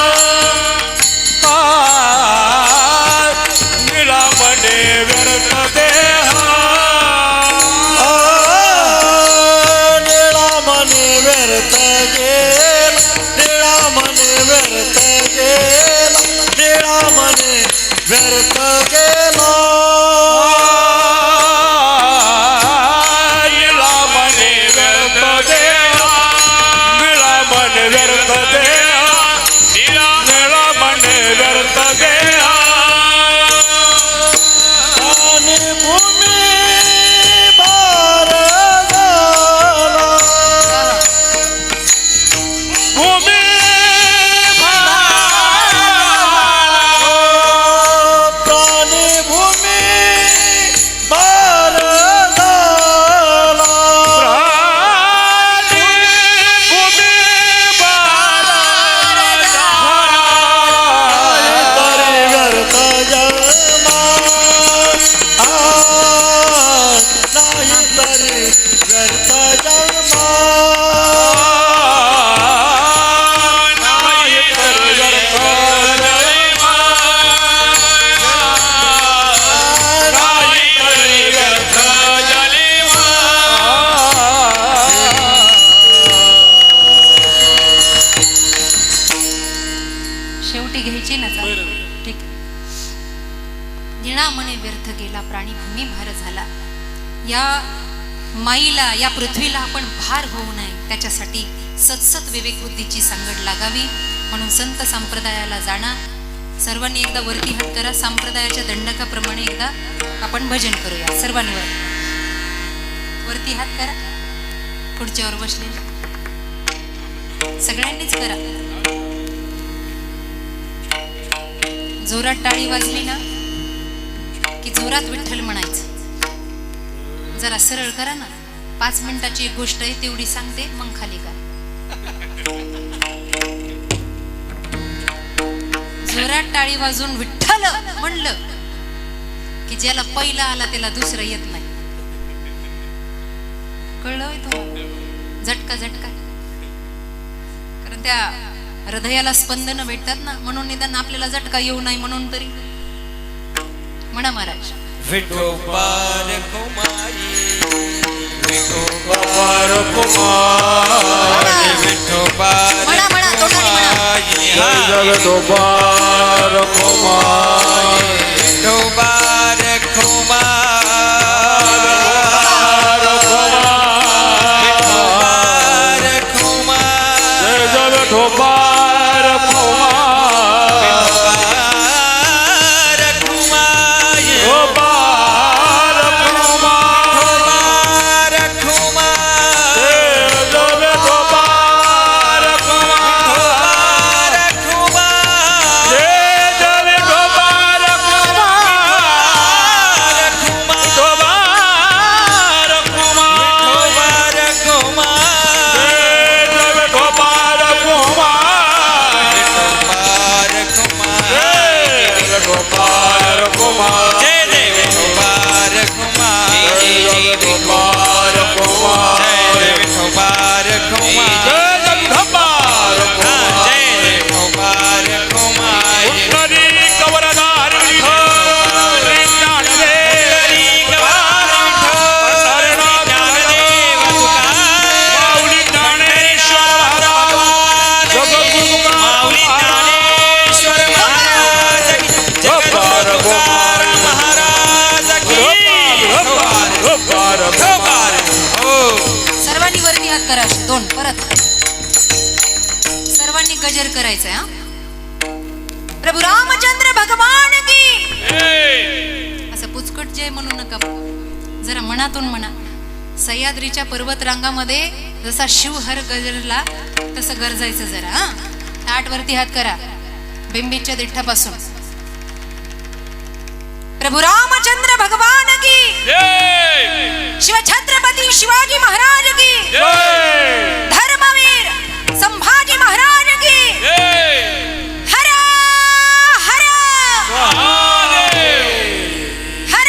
[SPEAKER 2] निळा मने व्यर्थ देहा,
[SPEAKER 4] निळा मने व्यर्थ गेला, निळा मने व्यर्थ गेला, निळा मने व्यर्थ गेला,
[SPEAKER 2] निळा मने व्यर्थ देहा, निळा मने व्यर्थ देहा, निळा मने व्यर्थ देहा.
[SPEAKER 4] आणि भूमी भार झाला,
[SPEAKER 2] भूमी
[SPEAKER 4] प्राणी भूमी भार झाला,
[SPEAKER 2] प्राणी भूमी
[SPEAKER 4] तरी व्यर्थ जन्मा, नाही तरी व्यर्थ जन्मा,
[SPEAKER 2] नाही तर व्यर्थ जन्मा, नाही तर व्यर्थ जन्मा.
[SPEAKER 1] शेवटी घ्यायची ना चाल? ठीक. निळा मने व्यर्थ गेला, प्राणी भूमी भार झाला. या माईला, या पृथ्वीला आपण भार होऊ नये त्याच्यासाठी सतसत विवेक बुद्धीची सांगड लागावी. म्हणून संत संप्रदायाला जाणा. सर्वांनी एकदा वरती हात करा. संप्रदायाच्या दंडकाप्रमाणे एकदा आपण भजन करूया. सर्वांवर वरती हात करा. पुढच्यावर बसलेले सगळ्यांनीच करा. जोरात टाळी वाजली ना की जोरात विठ्ठल म्हणायचं. जरा सरळ करा ना. 5 मिनिटाची एक गोष्ट आहे तेवढी सांगते मग खाली करा. जोरात टाळी वाजून विठ्ठल म्हणलं की ज्याला पहिला आला त्याला दुसरं येत नाही. कळलं तुम्हाला? झटका झटका. कारण त्या हृदयाला स्पंदन भेटतात ना, म्हणून निदान आपल्याला झटका येऊ नाही म्हणून तरी म्हणा महाराज.
[SPEAKER 3] विठोबार कुमारी,
[SPEAKER 2] वार कुमार,
[SPEAKER 3] विठोबार
[SPEAKER 1] म्हणा म्हणा तोंडाने म्हणा.
[SPEAKER 2] जगदोबार कुमार,
[SPEAKER 3] विठोबार कुमार, विठोबार कुमार,
[SPEAKER 2] जगदोबार कुमार,
[SPEAKER 3] विठोबार कुमार,
[SPEAKER 2] गोपाल कुमार,
[SPEAKER 3] विठोबार कुमार,
[SPEAKER 2] जगदोबार कुमार,
[SPEAKER 3] विठोबार कुमार,
[SPEAKER 2] जगदोबार
[SPEAKER 1] परत सर्वांनी गजर करायचंय हा. प्रभू रामचंद्र भगवान की असं पुचकट जय म्हणू नका, जरा मनातून म्हणा. सह्याद्रीच्या पर्वत रांगामध्ये जसा शिव हर गजरला तसं गरजायचं जरा हा. ताट वरती हात करा बिंबीच्या दिठ्ठापासून. प्रभू रामचंद्र भगवान की, शिवछत्रपती शिवाजी महाराज की, धर्मवीर संभाजी महाराज की, हर हर हर हर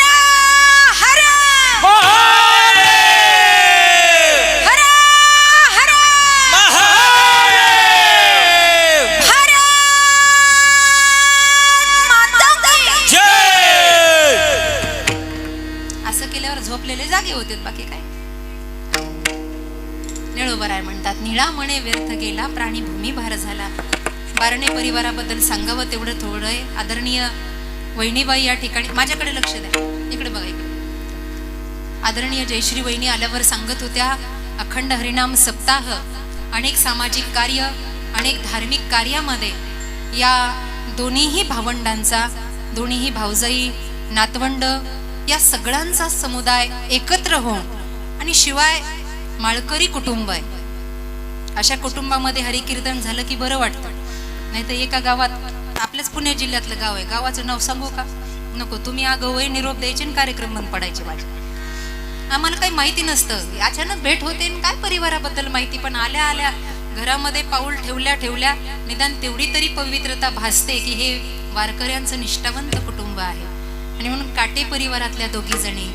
[SPEAKER 1] हर हर भारत माता की. असं केल्यावर झोपलेले जागे होते, बाकी काय. निळोबराय म्हणतात, निळा म्हणे व्यर्थ गेला प्राणी भूमी भार झाला. बारणे परिवाराबद्दल सांगावं तेवढं थोडं आहे. आदरणीय वहिनीबाई या ठिकाणी, माझ्याकडे लक्ष द्या, इकडे बघा इकडे. आदरणीय जयश्री वहिनी आल्यावर सांगत होत्या, अखंड हरिनाम सप्ताह, अनेक सामाजिक कार्य, अनेक धार्मिक कार्यामध्ये या दोन्हीही भावंडांचा, दोन्हीही भावजाई, नातवंड या सगळ्यांचा समुदाय एकत्र होऊन, आणि शिवाय माळकरी कुटुंब आहे, अशा कुटुंबामध्ये हरिकीर्तन झालं की बरं वाटतं. नाही तर एका गावात, आपल्याच पुणे जिल्ह्यातलं गाव आहे, गावाचं नाव सांगू का नको, तुम्ही आगवय निरोप द्यायचे आणि कार्यक्रम बंद पडायचे माझे. आम्हाला काही माहिती नसतं, अचानक भेट होते आणि काय परिवाराबद्दल माहिती, पण आल्या आल्या घरामध्ये पाऊल ठेवल्या ठेवल्या निदान तेवढी तरी पवित्रता भासते की हे वारकऱ्यांचं निष्ठावंत कुटुंब आहे. आणि म्हणून काटे परिवारातल्या दोघी जणी,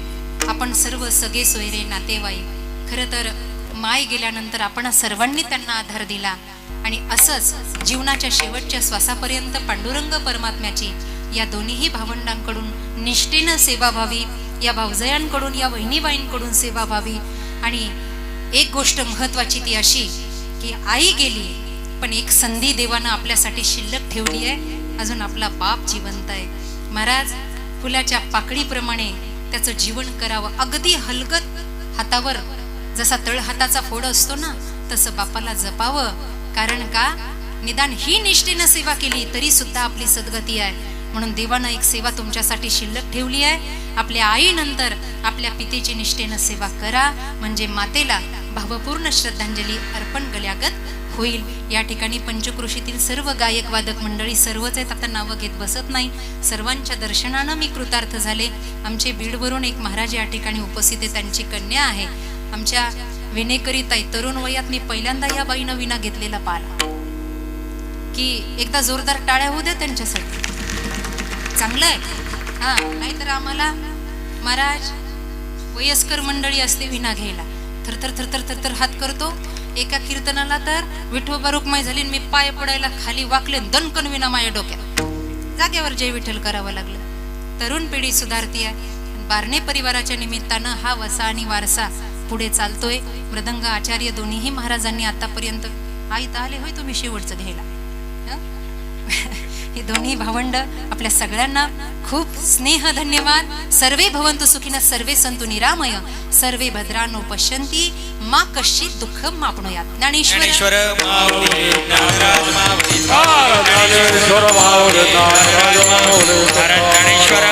[SPEAKER 1] आपण सर्व सगळे सोयरे नातेवाईक, खरं तर माय गेल्यानंतर आपण सर्वांनी त्यांना आधार दिला, आणि असंच जीवनाच्या शेवटच्या श्वासापर्यंत पांडुरंग परमात्म्याची या दोन्हीही भावंडांकडून निष्ठेनं सेवा व्हावी, या भावजयांकडून, या वहिनीबाईंकडून सेवा व्हावी. आणि एक गोष्ट महत्वाची ती अशी की आई गेली, पण एक संधी देवानं आपल्यासाठी शिल्लक ठेवली आहे, अजून आपला बाप जिवंत आहे. महाराज फुलाच्या पाकळीप्रमाणे त्याचं जीवन करावं, अगदी हलगत हातावर जसा तळहाताचा फोड असतो ना, तसं बापाला जपावं. कारण का, निदान ही निष्ठेनं सेवा केली तरी सुद्धा आपली सद्गती आहे. म्हणून देवानं एक सेवा तुमच्यासाठी शिल्लक ठेवली आहे. आपल्या आईनंतर आपल्या पितेची निष्ठेनं सेवा करा, म्हणजे मातेला भावपूर्ण श्रद्धांजली अर्पण गल्यागत होईल. या ठिकाणी पंचक्रोशीतील सर्व गायक वादक मंडळी सर्वच आहेत, आता नावं घेत बसत नाही. सर्वांच्या दर्शनानं मी कृतार्थ झाले. आमचे बीडवरून एक महाराज या ठिकाणी उपस्थित आहे, त्यांची कन्या आहे आमच्या विनेकरी ताई. तरुण वयात मी पहिल्यांदा या बाईनं विना घेतलेला पाहिला, की एकदा जोरदार टाळ्या होऊ द्या त्यांच्यासाठी, चांगलं आहे हा. नाहीतर आम्हाला महाराज वयस्कर मंडळी असते विना घ्यायला, थरथर थरथर थरथर हात करतो. एका कीर्तनाला तर विठोबा रुक्माई झाली, मी पाय पडायला खाली वाकले, दणकन विना माझ्या डोक्यात, जागेवर जय विठ्ठल करावं लागलं. तरुण पिढी सुधारती आहे. बारणे परिवाराच्या निमित्तानं हा वसा आणि वारसा पुढे चालतोय. मृदंग आचार्य दोन्हीही महाराजांनी आतापर्यंत, आई तर आले होय तुम्ही शेवटचं घ्यायला, हे दोन्ही भावंड आपल्या सगळ्यांना खूप स्नेह धन्यवाद. सर्वे भवन्तु सुखिनः, सर्वे सन्तु निरामय, सर्वे भद्राणो पश्यन्ति, मा कश्चित् दुःखं माप्नुयात्.
[SPEAKER 3] ज्ञानेश्वर माऊली, ज्ञानराज माऊली,
[SPEAKER 2] ज्ञानेश्वर माऊली,
[SPEAKER 3] ज्ञानेश्वर